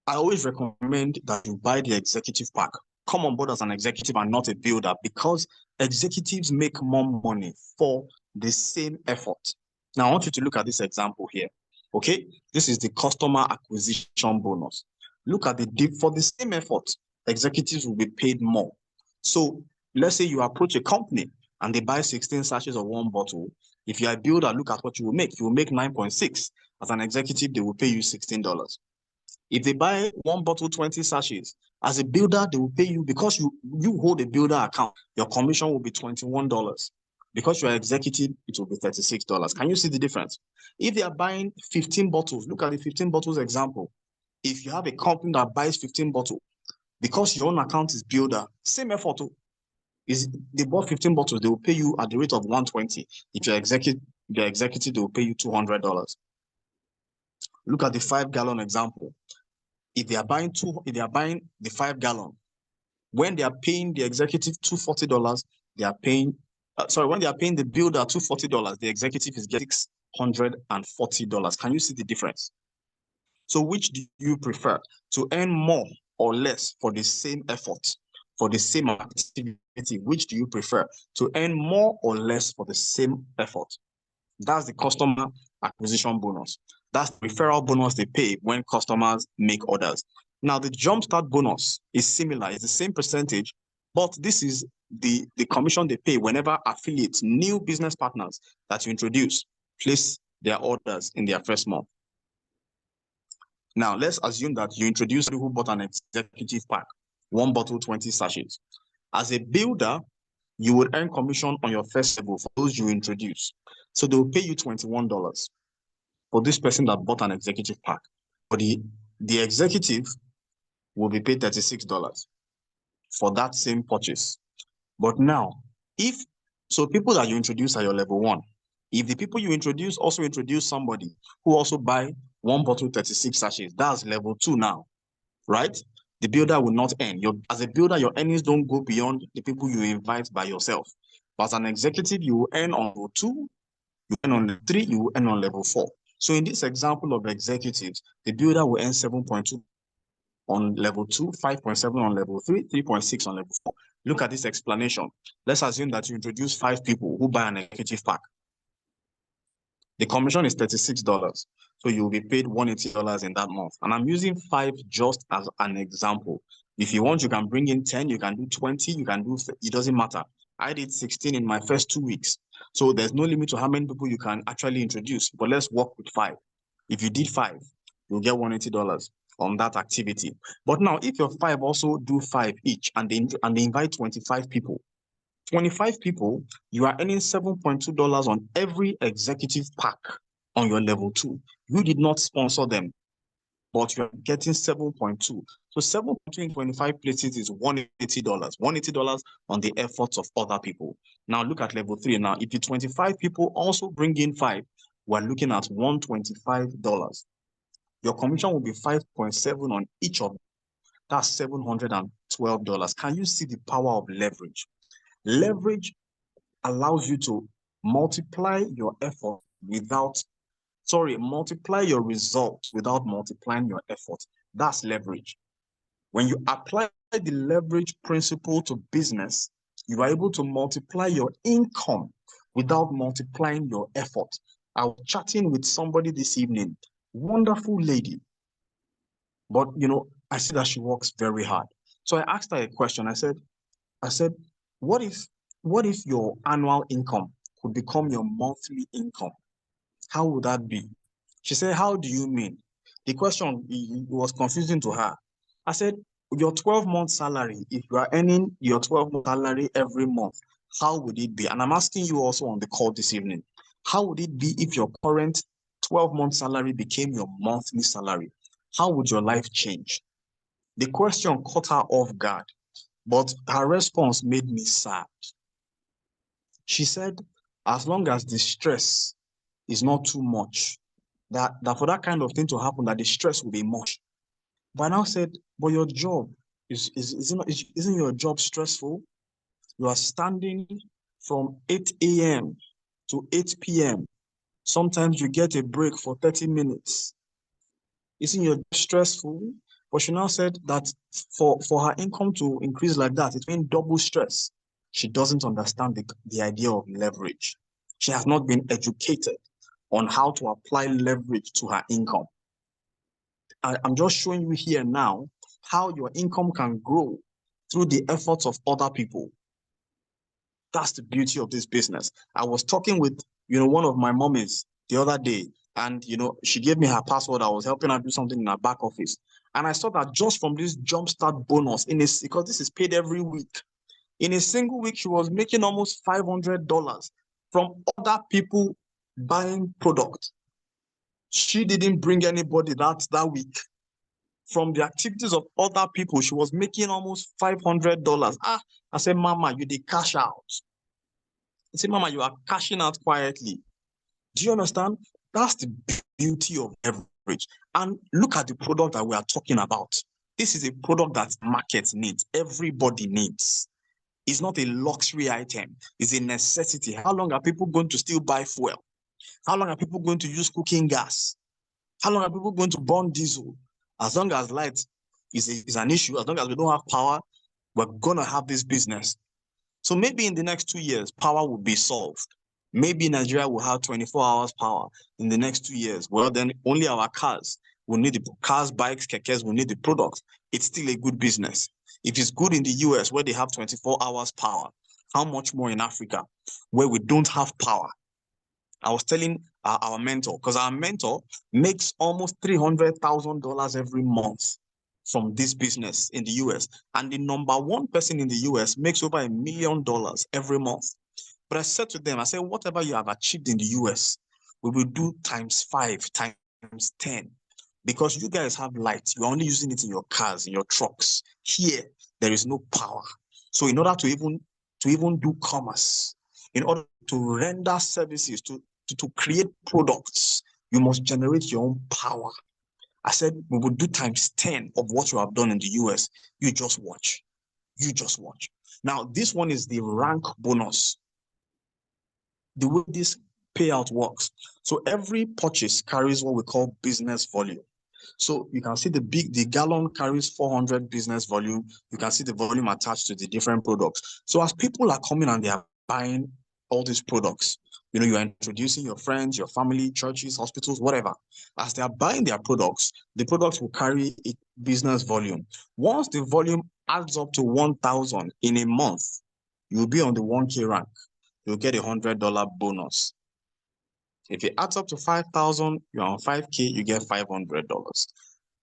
I always recommend that you buy the executive pack. Come on board as an executive and not a builder, because executives make more money for the same effort. Now, I want you to look at this example here. Okay, this is the customer acquisition bonus. Look at for the same effort, executives will be paid more. So let's say you approach a company and they buy 16 sachets of one bottle. If you're a builder, look at what you will make. You will make 9.6. As an executive, they will pay you $16. If they buy one bottle, 20 sachets, as a builder, they will pay you, because you hold a builder account, your commission will be $21. Because you're executive, it will be $36. Can you see the difference? If they are buying 15 bottles, look at the 15 bottles example. If you have a company that buys 15 bottles, because your own account is builder, same effort. They bought 15 bottles, they will pay you at the rate of 120. If you're executive, they will pay you $200. Look at the 5-gallon example. If they are buying the 5-gallon, when they are paying the executive $240, they are paying, when they are paying the builder $240, the executive is getting $640. Can you see the difference? So which do you prefer, to earn more or less for the same effort, for the same activity? Which do you prefer, to earn more or less for the same effort? That's the customer acquisition bonus. That's the referral bonus they pay when customers make orders. Now, the jumpstart bonus is similar. It's the same percentage, but this is the commission they pay whenever affiliates, new business partners that you introduce, place their orders in their first month. Now, let's assume that you introduce people who bought an executive pack, one bottle, 20 sachets. As a builder, You would earn commission on your first level for those you introduce. So they will pay you $21 for this person that bought an executive pack. For the executive will be paid $36 for that same purchase. But now, people that you introduce are your level 1. If the people you introduce also introduce somebody who also buy one bottle 36 sachets, that's level 2 now, right? The builder will not earn. As a builder, your earnings don't go beyond the people you invite by yourself. But as an executive, you will earn on level 2, you earn on level 3, you will earn on level 4. So in this example of executives, the builder will earn 7.2 on level 2, 5.7 on level 3, 3.6 on level 4. Look at this explanation. Let's assume that you introduce 5 people who buy an executive pack. The commission is $36. So you'll be paid $180 in that month. And I'm using 5 just as an example. If you want, you can bring in 10, you can do 20, you can do, it doesn't matter. I did 16 in my first 2 weeks. So there's no limit to how many people you can actually introduce, but let's work with 5. If you did 5, you'll get $180 on that activity. But now, if your 5 also do 5 each and they invite 25 people, you are earning $7.2 on every executive pack on your level 2. You did not sponsor them, but you're getting 7.2. So 7.2 in 25 places is $180. $180 on the efforts of other people. Now look at level 3. Now, if the 25 people also bring in 5, we're looking at $125. Your commission will be 5.7 on each of them. That's $712. Can you see the power of leverage? Leverage allows you to multiply your effort multiply your results without multiplying your effort. That's leverage. When you apply the leverage principle to business, you are able to multiply your income without multiplying your effort. I was chatting with somebody this evening, wonderful lady, but I see that she works very hard. So I asked her a question. I said, what if your annual income could become your monthly income? How would that be? She said, how do you mean? The question was confusing to her. I said, your 12-month salary, if you are earning your 12-month salary every month, how would it be? And I'm asking you also on the call this evening, how would it be if your current 12-month salary became your monthly salary? How would your life change? The question caught her off guard, but her response made me sad. She said, as long as the stress is not too much, that for that kind of thing to happen, that the stress will be much. But I now said, but your job isn't your job stressful? You are standing from 8 a.m. to 8 p.m. Sometimes you get a break for 30 minutes. Isn't your job stressful? But she now said that for her income to increase like that, it means double stress. She doesn't understand the idea of leverage. She has not been educated on how to apply leverage to her income. I'm just showing you here now how your income can grow through the efforts of other people. That's the beauty of this business. I was talking with, one of my mommies the other day, and, she gave me her password. I was helping her do something in her back office. And I saw that just from this jumpstart bonus, because this is paid every week, in a single week, she was making almost $500 from other people buying product. She didn't bring anybody that week. From the activities of other people, she was making almost $500. I said, Mama, you did cash out. I said, Mama, you are cashing out quietly. Do you understand? That's the beauty of leverage. And look at the product that we are talking about. This is a product that market needs. Everybody needs. It's not a luxury item. It's a necessity. How long are people going to still buy fuel? How long are people going to use cooking gas? How long are people going to burn diesel? As long as light is an issue, as long as we don't have power, we're going to have this business. So maybe in the next 2 years, power will be solved. Maybe Nigeria will have 24 hours power in the next 2 years. Well, then only our cars will need the cars, bikes, kekes will need the products. It's still a good business. If it's good in the US where they have 24 hours power, how much more in Africa where we don't have power? I was telling our mentor, because our mentor makes almost $300,000 every month. from this business in the US. And the number one person in the US makes over $1 million every month. But I said to them, I said, whatever you have achieved in the US, we will do ×5, ×10. Because you guys have light, you're only using it in your cars, in your trucks. Here, there is no power. So in order to even do commerce, in order to render services, to create products, you must generate your own power. I said, we will do ×10 of what you have done in the US. You just watch. You just watch. Now, this one is the rank bonus. The way this payout works. So every purchase carries what we call business volume. So you can see the gallon carries 400 business volume. You can see the volume attached to the different products. So as people are coming and they are buying all these products, you know, you're introducing your friends, your family, churches, hospitals, whatever. As they are buying their products, the products will carry a business volume. Once the volume adds up to 1,000 in a month, you'll be on the 1K rank. You'll get $100 bonus. If it adds up to 5,000, you're on 5K, you get $500.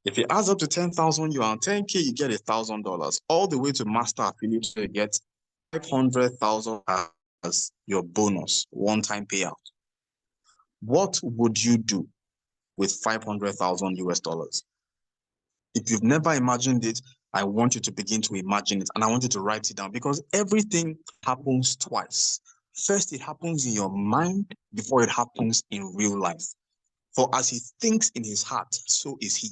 If it adds up to 10,000, you're on 10K, you get $1,000. All the way to master affiliate, you get 500,000 as your bonus, one-time payout. What would you do with 500,000 US dollars? If you've never imagined it, I want you to begin to imagine it, and I want you to write it down, because everything happens twice. First, it happens in your mind before it happens in real life. For as he thinks in his heart, so is he.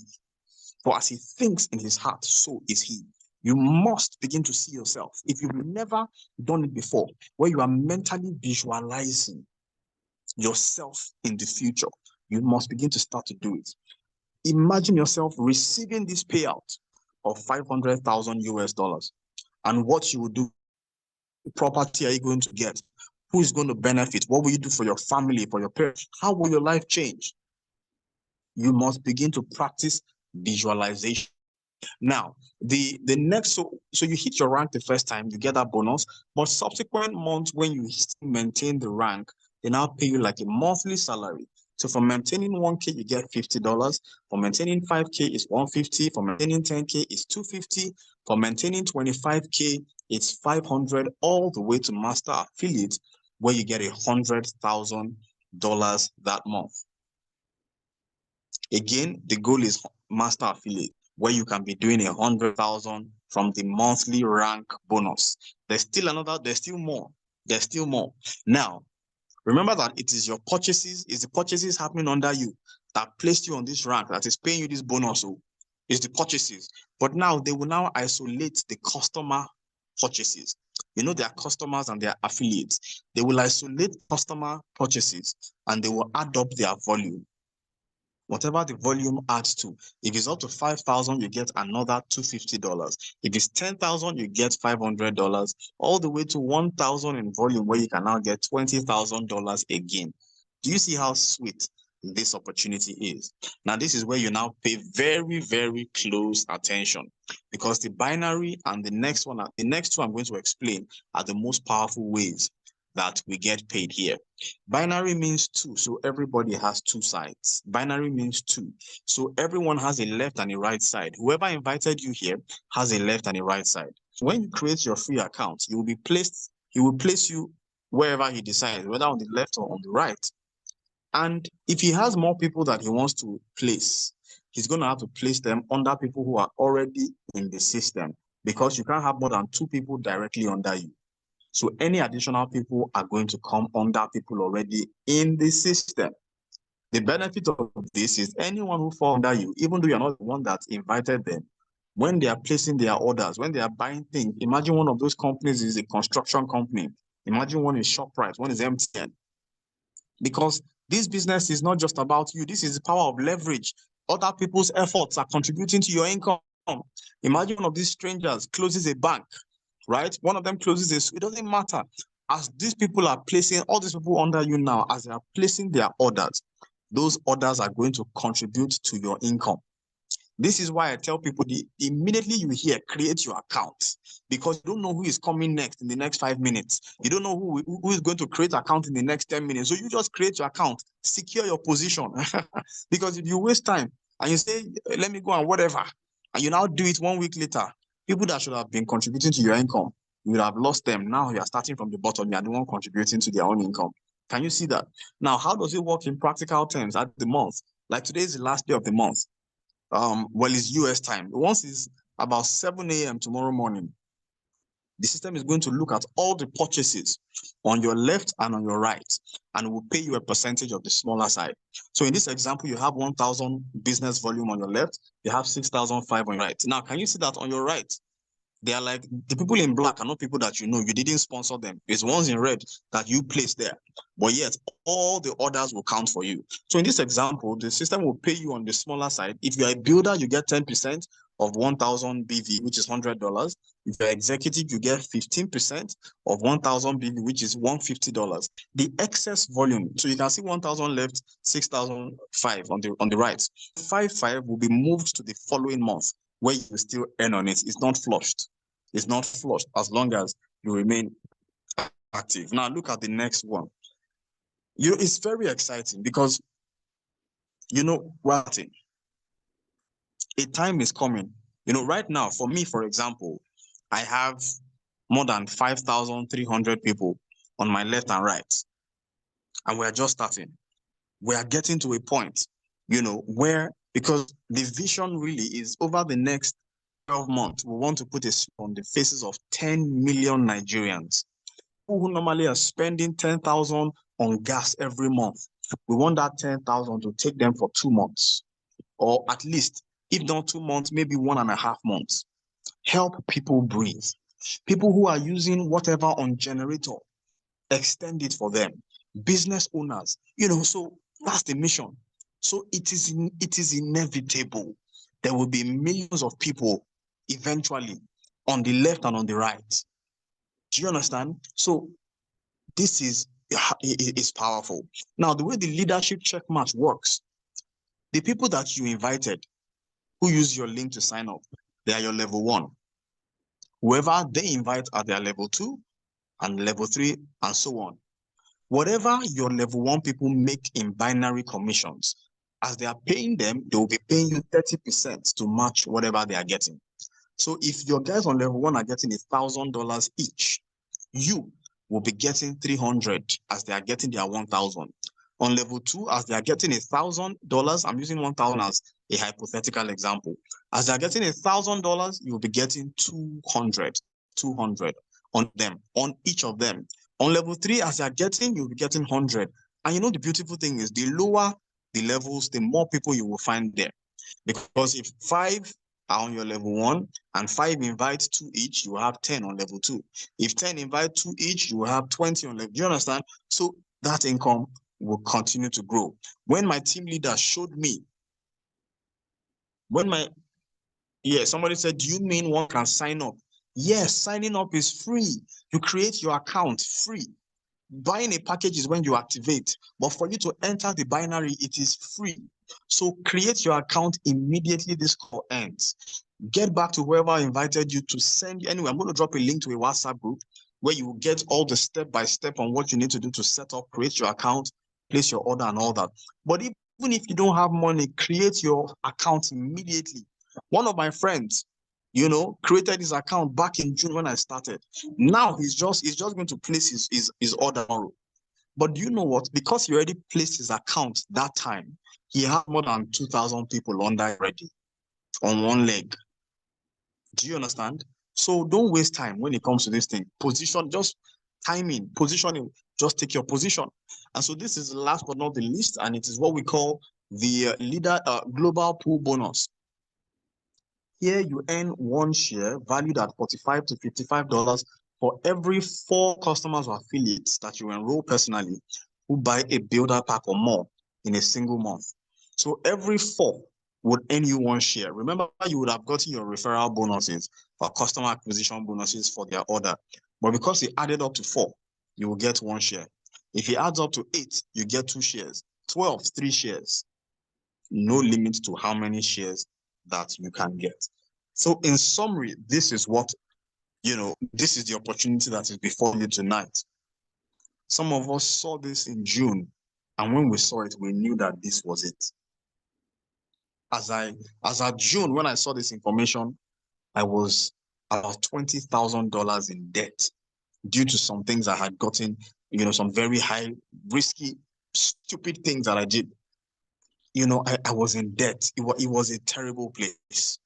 For as he thinks in his heart, so is he. You must begin to see yourself. If you've never done it before, where you are mentally visualizing yourself in the future, you must begin to start to do it. Imagine yourself receiving this payout of 500,000 US dollars, and what you will do. Property are you going to get? Who is going to benefit? What will you do for your family, for your parents? How will your life change? You must begin to practice visualization. Now, the next, so you hit your rank the first time, you get that bonus, but subsequent months when you maintain the rank, they now pay you like a monthly salary. So for maintaining 1K, you get $50. For maintaining 5K, it's $150. For maintaining 10K, it's $250. For maintaining 25K, it's $500, all the way to master affiliate, where you get $100,000 that month. Again, the goal is master affiliate, where you can be doing 100,000 from the monthly rank bonus. There's still more. There's still more. Now, remember that it is your purchases, is the purchases happening under you that placed you on this rank, that is paying you this bonus. So it's the purchases. But now they will now isolate the customer purchases. You know, their customers and their affiliates. They will isolate customer purchases and they will add up their volume. Whatever the volume adds to. If it's up to 5,000, you get another $250. If it's 10,000, you get $500, all the way to 1,000 in volume, where you can now get $20,000 again. Do you see how sweet this opportunity is? Now, this is where you now pay very, very close attention, because the binary and the next two I'm going to explain are the most powerful ways that we get paid here. Binary means two, so everybody has two sides. Binary means two, so everyone has a left and a right side. Whoever invited you here has a left and a right side. When you create your free account, he will place you wherever he decides, whether on the left or on the right. And if he has more people that he wants to place, he's going to have to place them under people who are already in the system, because you can't have more than two people directly under you. So any additional people are going to come under people already in the system. The benefit of this is anyone who falls under you, even though you're not the one that invited them, when they are placing their orders, when they are buying things, imagine one of those companies is a construction company. Imagine one is ShopRite, one is MTN. Because this business is not just about you. This is the power of leverage. Other people's efforts are contributing to your income. Imagine one of these strangers closes a bank, right? One of them closes this. It doesn't matter. As these people are placing, all these people under you now, as they are placing their orders, those orders are going to contribute to your income. This is why I tell people, immediately you hear, create your account, because you don't know who is coming next in the next 5 minutes. You don't know who is going to create an account in the next 10 minutes. So you just create your account, secure your position. Because if you waste time and you say, let me go and whatever, and you now do it 1 week later, people that should have been contributing to your income, you would have lost them. Now you are starting from the bottom. You are the one contributing to their own income. Can you see that? Now, how does it work in practical terms at the month? Like today is the last day of the month. Well, it's US time. Once it's about 7 a.m. tomorrow morning, the system is going to look at all the purchases on your left and on your right, and will pay you a percentage of the smaller side. So in this example, you have 1,000 business volume on your left, you have 6,500 on your right. Now, can you see that on your right? They are like the people in black are not people that you know. You didn't sponsor them. It's ones in red that you placed there. But yet, all the orders will count for you. So in this example, the system will pay you on the smaller side. If you're a builder, you get 10% of 1,000 BV, which is $100. If you're executive, you get 15% of 1,000 BV, which is $150. The excess volume, so you can see 1,000 left, 6,005 on the right. 5,500 will be moved to the following month, where you still earn on it. It's not flushed. It's not flushed as long as you remain active. Now look at the next one. It's very exciting because what a time is coming. Right now, for me, for example, I have more than 5,300 people on my left and right, and we're just starting. We are getting to a point, where, because the vision really is over the next 12 months, we want to put a smile on the faces of 10 million Nigerians who normally are spending 10,000 on gas every month. We want that 10,000 to take them for 2 months, or at least, if not 2 months, maybe 1.5 months. Help people breathe. People who are using whatever on generator, extend it for them. Business owners, so that's the mission. So it is inevitable. There will be millions of people eventually on the left and on the right. Do you understand? So this is powerful. Now, the way the leadership check match works, the people that you invited who use your link to sign up, they are your level 1. Whoever they invite are their level 2 and level 3 and so on. Whatever your level 1 people make in binary commissions, as they are paying them, they will be paying you 30% to match whatever they are getting. So if your guys on level 1 are getting $1,000 each, you will be getting 300 as they are getting their 1,000. On level 2, as they are getting $1,000, I'm using 1,000 as a hypothetical example. As they are getting $1,000, you will be getting 200 on them, on each of them. On level 3, as they are getting, you'll be getting 100. And the beautiful thing is, the lower the levels, the more people you will find there. Because if 5 are on your level 1 and 5 invite 2 each, you will have 10 on level 2. If 10 invite 2 each, you will have 20 on level. Do you understand? So that income will continue to grow. When my team leader showed me, somebody said, do you mean one can sign up? Yes, signing up is free. You create your account free. Buying a package is when you activate, but for you to enter the binary, it is free. So create your account immediately this call ends. Get back to whoever invited you to send you. Anyway, I'm going to drop a link to a WhatsApp group where you will get all the step-by-step on what you need to do to set up, create your account, place your order and all that. But even if you don't have money, create your account immediately. One of my friends, created his account back in June when I started. Now he's just going to place his order tomorrow. But do you know what? Because he already placed his account that time, he had more than 2,000 people under already on one leg. Do you understand? So don't waste time when it comes to this thing. Position, just timing, positioning, just take your position. And so this is last but not the least, and it is what we call the leader global pool bonus. Here you earn 1 share valued at $45 to $55 for every 4 customers or affiliates that you enroll personally who buy a builder pack or more in a single month. So every 4 would earn you 1 share. Remember, you would have gotten your referral bonuses or customer acquisition bonuses for their order. But because it added up to 4, you will get 1 share. If it adds up to 8, you get 2 shares. 12, 3 shares. No limit to how many shares that you can get. So in summary, this is what, this is the opportunity that is before you tonight. Some of us saw this in June, and when we saw it, we knew that this was it. As at June, when I saw this information, I was about $20,000 in debt due to some things I had gotten, some very high, risky, stupid things that I did. I was in debt. It was a terrible place.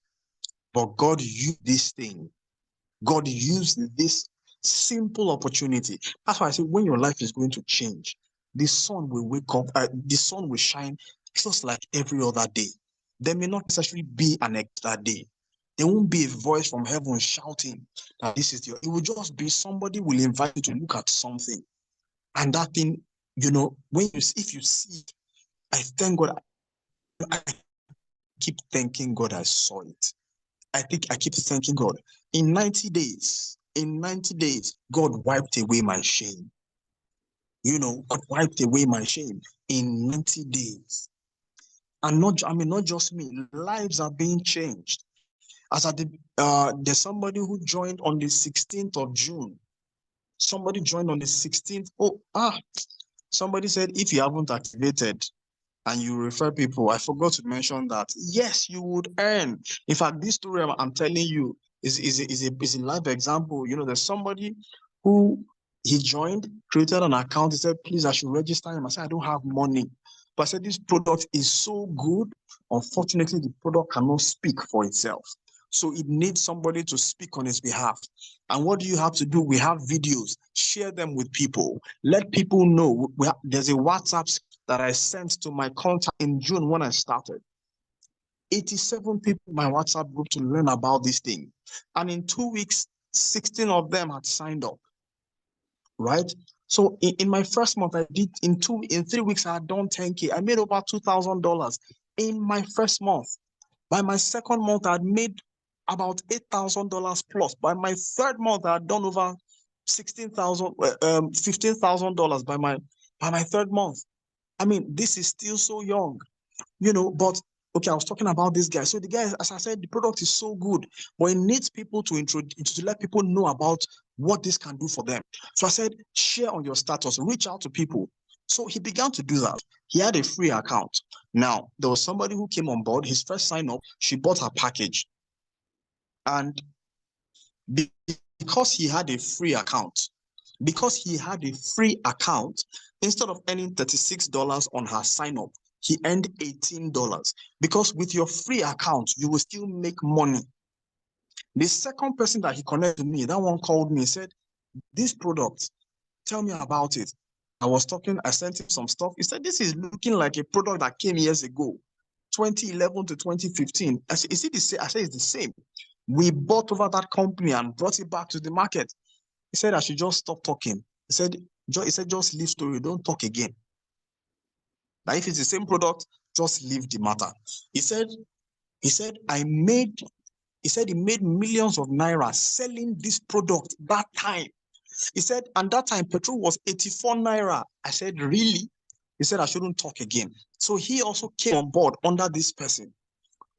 But God used this thing. God used this simple opportunity. That's why I say when your life is going to change, the sun will wake up, the sun will shine just like every other day. There may not necessarily be an extra day. There won't be a voice from heaven shouting that this is it will just be somebody will invite you to look at something. And that thing, if you see it, I thank God. I keep thanking God I saw it. I keep thanking God. In 90 days, God wiped away my shame. God wiped away my shame in 90 days. And not just me, lives are being changed. As I did, there's somebody who joined on the 16th of June. Somebody joined on the 16th. Somebody said, if you haven't activated and you refer people, I forgot to mention that, yes, you would earn. In fact, this story I'm telling you is a live example. There's somebody who he joined, created an account. He said, please, I should register him. I said, I don't have money. But I said, this product is so good. Unfortunately, the product cannot speak for itself. So it needs somebody to speak on his behalf. And what do you have to do? We have videos. Share them with people. Let people know. There's a WhatsApp that I sent to my contact in June when I started. 87 people in my WhatsApp group to learn about this thing. And in 2 weeks, 16 of them had signed up. Right? So in my first month, I did in 3 weeks, I had done 10K. I made over $2,000 in my first month. By my second month, I had made about $8,000 plus. By my third month, I had done over $15,000 by my third month. I mean, this is still so young, but okay, I was talking about this guy. So the guy, as I said, the product is so good, but it needs people to let people know about what this can do for them. So I said, share on your status, reach out to people. So he began to do that. He had a free account. Now, there was somebody who came on board, his first sign up, she bought her package. And because he had a free account, instead of earning $36 on her sign up, he earned $18 because with your free account, you will still make money. The second person that he connected to me, that one called me and said, this product, tell me about it. I sent him some stuff. He said, this is looking like a product that came years ago, 2011 to 2015. I said, is it the same? I said, it's the same. We bought over that company and brought it back to the market. He said, I should just stop talking. He said, just leave story. Don't talk again. Now, if it's the same product, just leave the matter. He said, he made millions of naira selling this product that time. He said, and that time petrol was 84 naira. I said, really? He said, I shouldn't talk again. So he also came on board under this person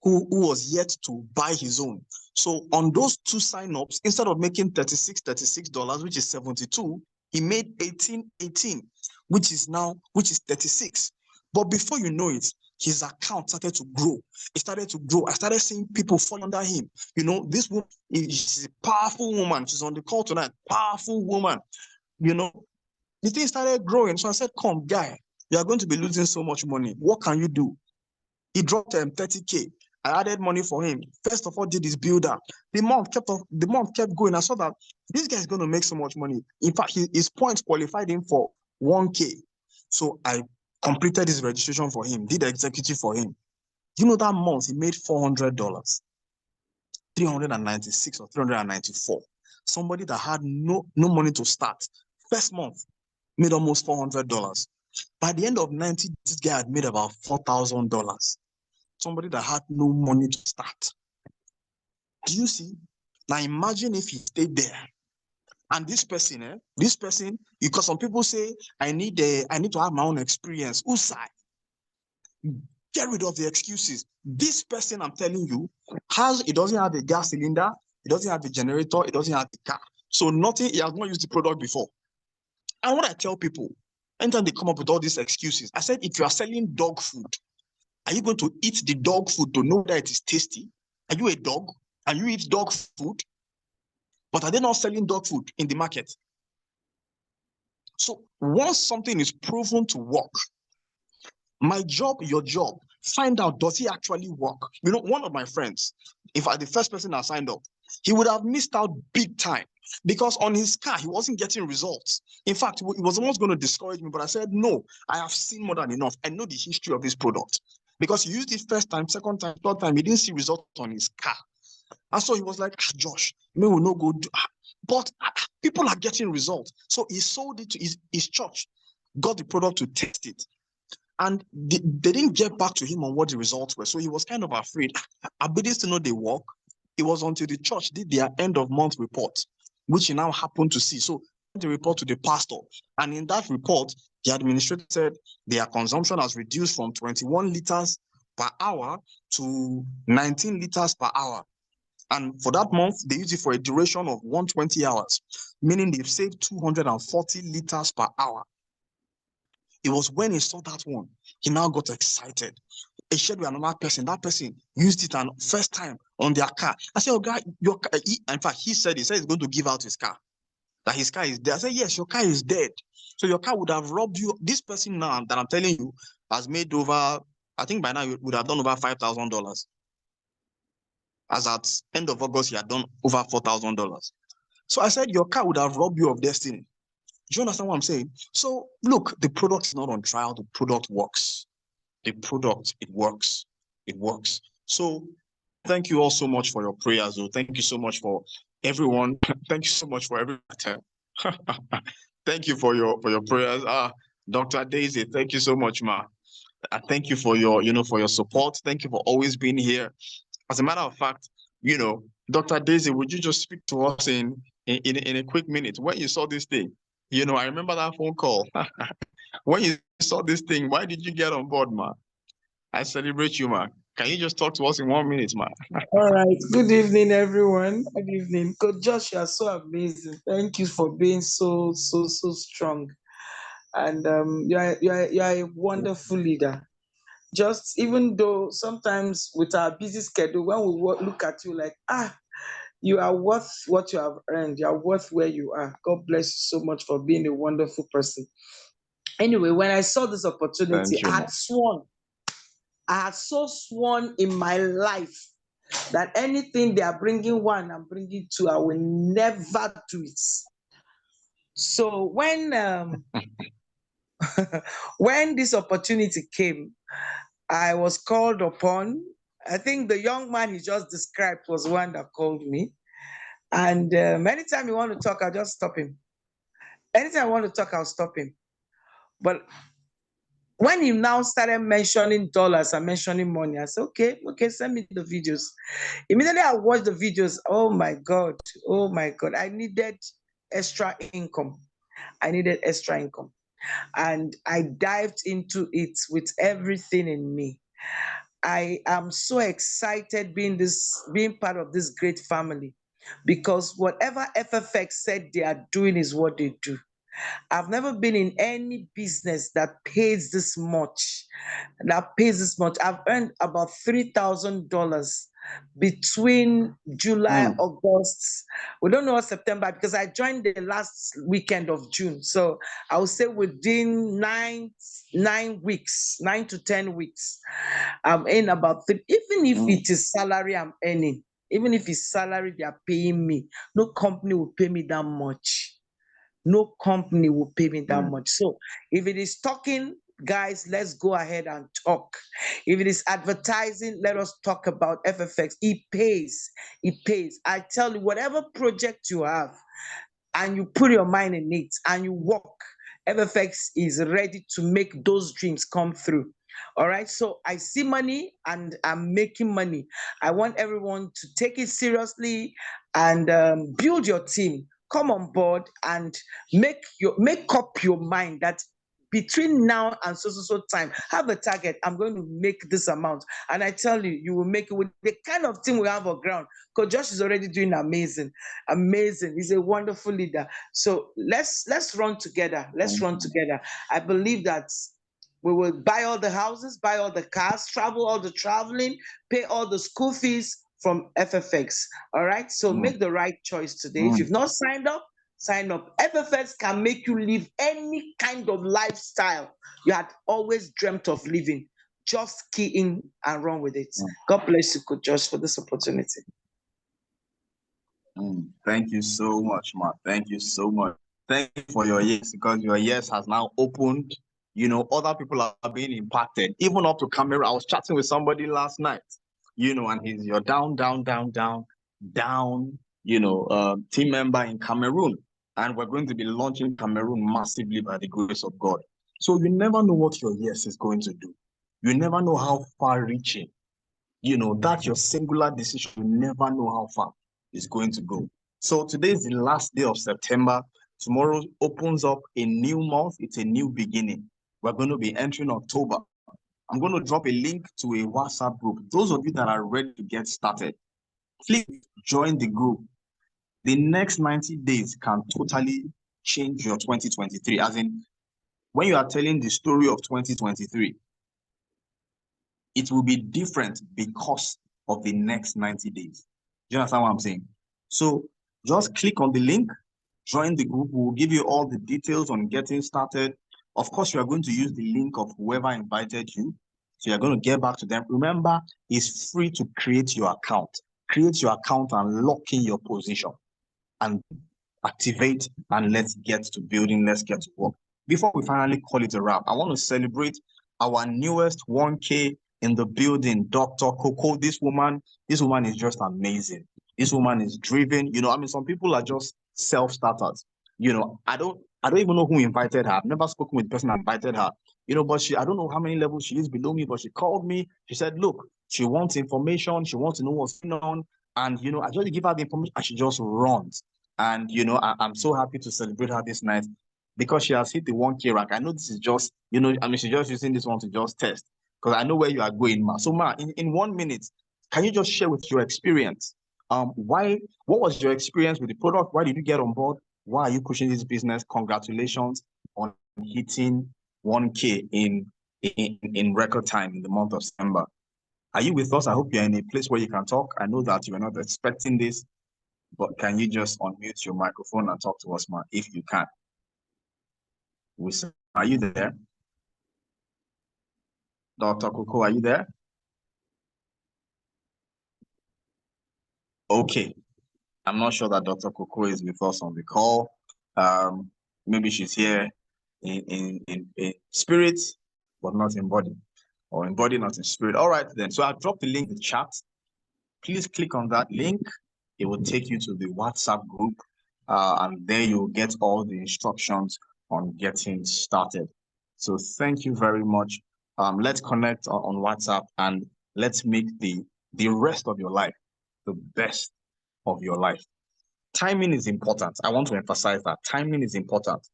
who was yet to buy his own. So on those two signups, instead of making $36, which is 72, he made 18, which is 36. But before you know it, his account started to grow. It started to grow. I started seeing people fall under him. This woman is a powerful woman. She's on the call tonight. Powerful woman. The thing started growing. So I said, come, guy, you are going to be losing so much money. What can you do? He dropped 30K. I added money for him. First of all, did his builder. The month kept going. I saw that this guy is going to make so much money. In fact, his points qualified him for 1K. So I completed his registration for him, did the executive for him. That month he made $400, 396 or 394. Somebody that had no money to start. First month made almost $400. By the end of 90, this guy had made about $4,000. Somebody that had no money to start. Do you see? Now imagine if he stayed there. And this person, because some people say, I need to have my own experience. Usai. Get rid of the excuses. This person, I'm telling you, it doesn't have a gas cylinder, it doesn't have a generator, it doesn't have a car. So nothing, he has not used the product before. And what I tell people, anytime they come up with all these excuses, I said, if you are selling dog food, Are you going to eat the dog food to know that it is tasty? Are you a dog? And you eat dog food? But are they not selling dog food in the market? So once something is proven to work, my job, your job, find out, does it actually work? You know, one of my friends, if I the first person I signed up, he would have missed out big time because on his car, he wasn't getting results. In fact, he was almost going to discourage me, but I said, no, I have seen more than enough. I know the history of this product because he used it first time, second time, third time, he didn't see results on his car. And so he was like, Josh, may we not go do, but people are getting results. So he sold it to his church, got the product to test it. And they didn't get back to him on what the results were. So he was kind of afraid. I begin to know they work. It was until the church did their end of month report, which he now happened to see. So the report to the pastor. And in that report, the administrator said their consumption has reduced from 21 liters per hour to 19 liters per hour. And for that month, they used it for a duration of 120 hours, meaning they've saved 240 liters per hour. It was when he saw that one, he now got excited. He shared with another person. That person used it and first time on their car. I said, oh, guy, your car. In fact, he said he's going to give out his car. That his car is dead. I said, yes, your car is dead. So your car would have robbed you. This person now that I'm telling you has made over, I think by now you would have done over $5,000. As at end of August, he had done over $4,000. So I said, your car would have robbed you of destiny. Do you understand what I'm saying? So look, the product is not on trial. The product works. The product, it works. It works. So thank you all so much for your prayers. Thank you so much for everyone. Thank you so much for everyone. Thank you for your prayers. Dr. Daisy, thank you so much, ma. Thank you for your, for your support. Thank you for always being here. As a matter of fact, Dr. Daisy, would you just speak to us in a quick minute? When you saw this thing, I remember that phone call. When you saw this thing, why did you get on board, ma? I celebrate you, ma. Can you just talk to us in 1 minute, ma?
All right. Good evening, everyone. Good evening. Coach Josh, you are so amazing. Thank you for being so strong. And you are a wonderful leader. Just even though sometimes with our busy schedule, when we look at you like, you are worth what you have earned. You are worth where you are. God bless you so much for being a wonderful person. Anyway, when I saw this opportunity,
You,
I had so sworn in my life that anything they are bringing one, I'm bringing two, I will never do it. So when when this opportunity came, I was called upon. I think the young man he just described was one that called me. And anytime you want to talk, I'll just stop him. Anytime I want to talk, I'll stop him. But when he now started mentioning dollars and mentioning money, I said, okay, send me the videos. Immediately I watched the videos. Oh my God. I needed extra income. And I dived into it with everything in me. I am so excited being part of this great family, because whatever FFX said they are doing is what they do. I've never been in any business that pays this much. I've earned about $3,000 between July, August. We don't know what September, because I joined the last weekend of June. So I would say within 9 to 10 weeks, I'm in about even if it is salary I'm earning, even if it's salary they are paying me, no company will pay me that much. No company will pay me that much. So if it is talking, guys, let's go ahead and talk. If it is advertising, let us talk about FFX. It pays. I tell you, whatever project you have and you put your mind in it and you work, FFX is ready to make those dreams come through. All right. So I see money and I'm making money. I want everyone to take it seriously and build your team. Come on board and make up your mind that between now and so time, have a target. I'm going to make this amount. And I tell you, you will make it with the kind of team we have on ground. Coach Josh is already doing amazing. He's a wonderful leader. So let's run together. I believe that We will buy all the houses, buy all the cars, travel all the traveling, pay all the school fees from FFX. All right. So make the right choice today. If you've not signed up, sign up. FFX can make you live any kind of lifestyle you had always dreamt of living. Just key in and run with it. God bless you, Coach Josh, for this opportunity.
Thank you so much, Mark. Thank you so much. Thank you for your yes, because your yes has now opened. Other people are being impacted, even up to Cameroon. I was chatting with somebody last night, and you're down, team member in Cameroon. And we're going to be launching Cameroon massively by the grace of God. So you never know what your yes is going to do. You never know how far reaching, that your singular decision, you never know how far it's going to go. So today is the last day of September. Tomorrow opens up a new month. It's a new beginning. We're going to be entering October. I'm going to drop a link to a WhatsApp group. Those of you that are ready to get started, please join the group. The next 90 days can totally change your 2023. As in, when you are telling the story of 2023, it will be different because of the next 90 days. Do you understand what I'm saying? So just click on the link, join the group. We'll give you all the details on getting started. Of course, you are going to use the link of whoever invited you. So you're going to get back to them. Remember, it's free to create your account. Create your account and lock in your position and activate, and let's get to building. Let's get to work. Before we finally call it a wrap, I want to celebrate our newest 1K in the building, Dr. Coco. This woman is just amazing. This woman is driven. Some people are just self-starters. I don't even know who invited her. I've never spoken with the person that invited her. But I don't know how many levels she is below me, but she called me. She said, look, she wants information. She wants to know what's going on. And, I just give her the information and she just runs. And, I'm so happy to celebrate her this night because she has hit the 1K rank. I know this is just, she's just using this one to just test because I know where you are going, Ma. So, Ma, in 1 minute, can you just share with your experience? What was your experience with the product? Why did you get on board? Why are you pushing this business? Congratulations on hitting 1K in record time in the month of September. Are you with us? I hope you're in a place where you can talk. I know that you are not expecting this, but can you just unmute your microphone and talk to us, Ma, if you can? Are you there? Dr. Coco, are you there? Okay. I'm not sure that Dr. Coco is with us on the call. Maybe she's here in spirit, but not in body, or in body, not in spirit. All right, then. So I'll drop the link in the chat. Please click on that link. It will take you to the WhatsApp group, and there you'll get all the instructions on getting started. So thank you very much. Let's connect on WhatsApp and let's make the rest of your life the best of your life. Timing is important. I want to emphasize that timing is important.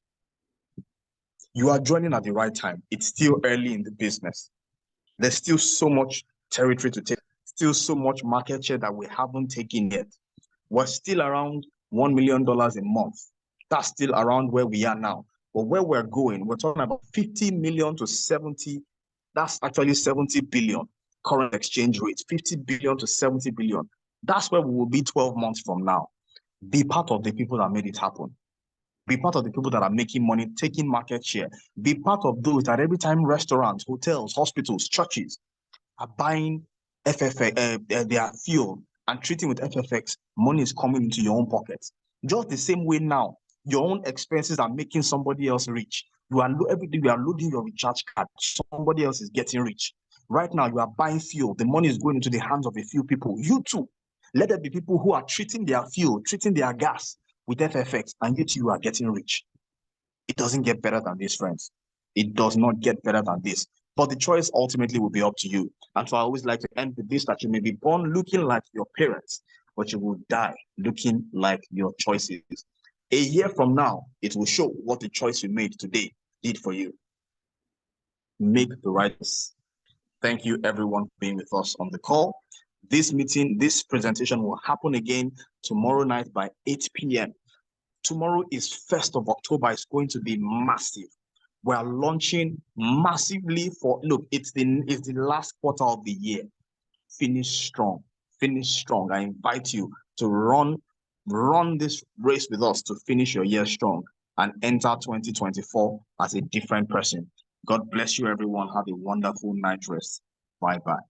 You are joining at the right time. It's still early in the business. There's still so much territory to take, still so much market share that we haven't taken yet. We're still around $1 million a month. That's still around where we are now. But where we're going, we're talking about 50 million to 70. That's actually 70 billion current exchange rate, 50 billion to 70 billion. That's where we will be 12 months from now. Be part of the people that made it happen. Be part of the people that are making money, taking market share. Be part of those that every time restaurants, hotels, hospitals, churches are buying their fuel and treating with FFX, money is coming into your own pockets. Just the same way now, your own expenses are making somebody else rich. Every day you are loading your recharge card, somebody else is getting rich. Right now, you are buying fuel. The money is going into the hands of a few people. You too. Let there be people who are treating their fuel, treating their gas with FFX, and you are getting rich. It doesn't get better than this, friends. It does not get better than this. But the choice ultimately will be up to you. And so I always like to end with this, that you may be born looking like your parents, but you will die looking like your choices. A year from now, it will show what the choice you made today did for you. Make the right choice. Thank you, everyone, for being with us on the call. This presentation will happen again tomorrow night by 8 p.m. Tomorrow is 1st of October. It's going to be massive. We are launching massively for, look, it's the last quarter of the year. Finish strong. Finish strong. I invite you to run this race with us to finish your year strong and enter 2024 as a different person. God bless you, everyone. Have a wonderful night rest. Bye-bye.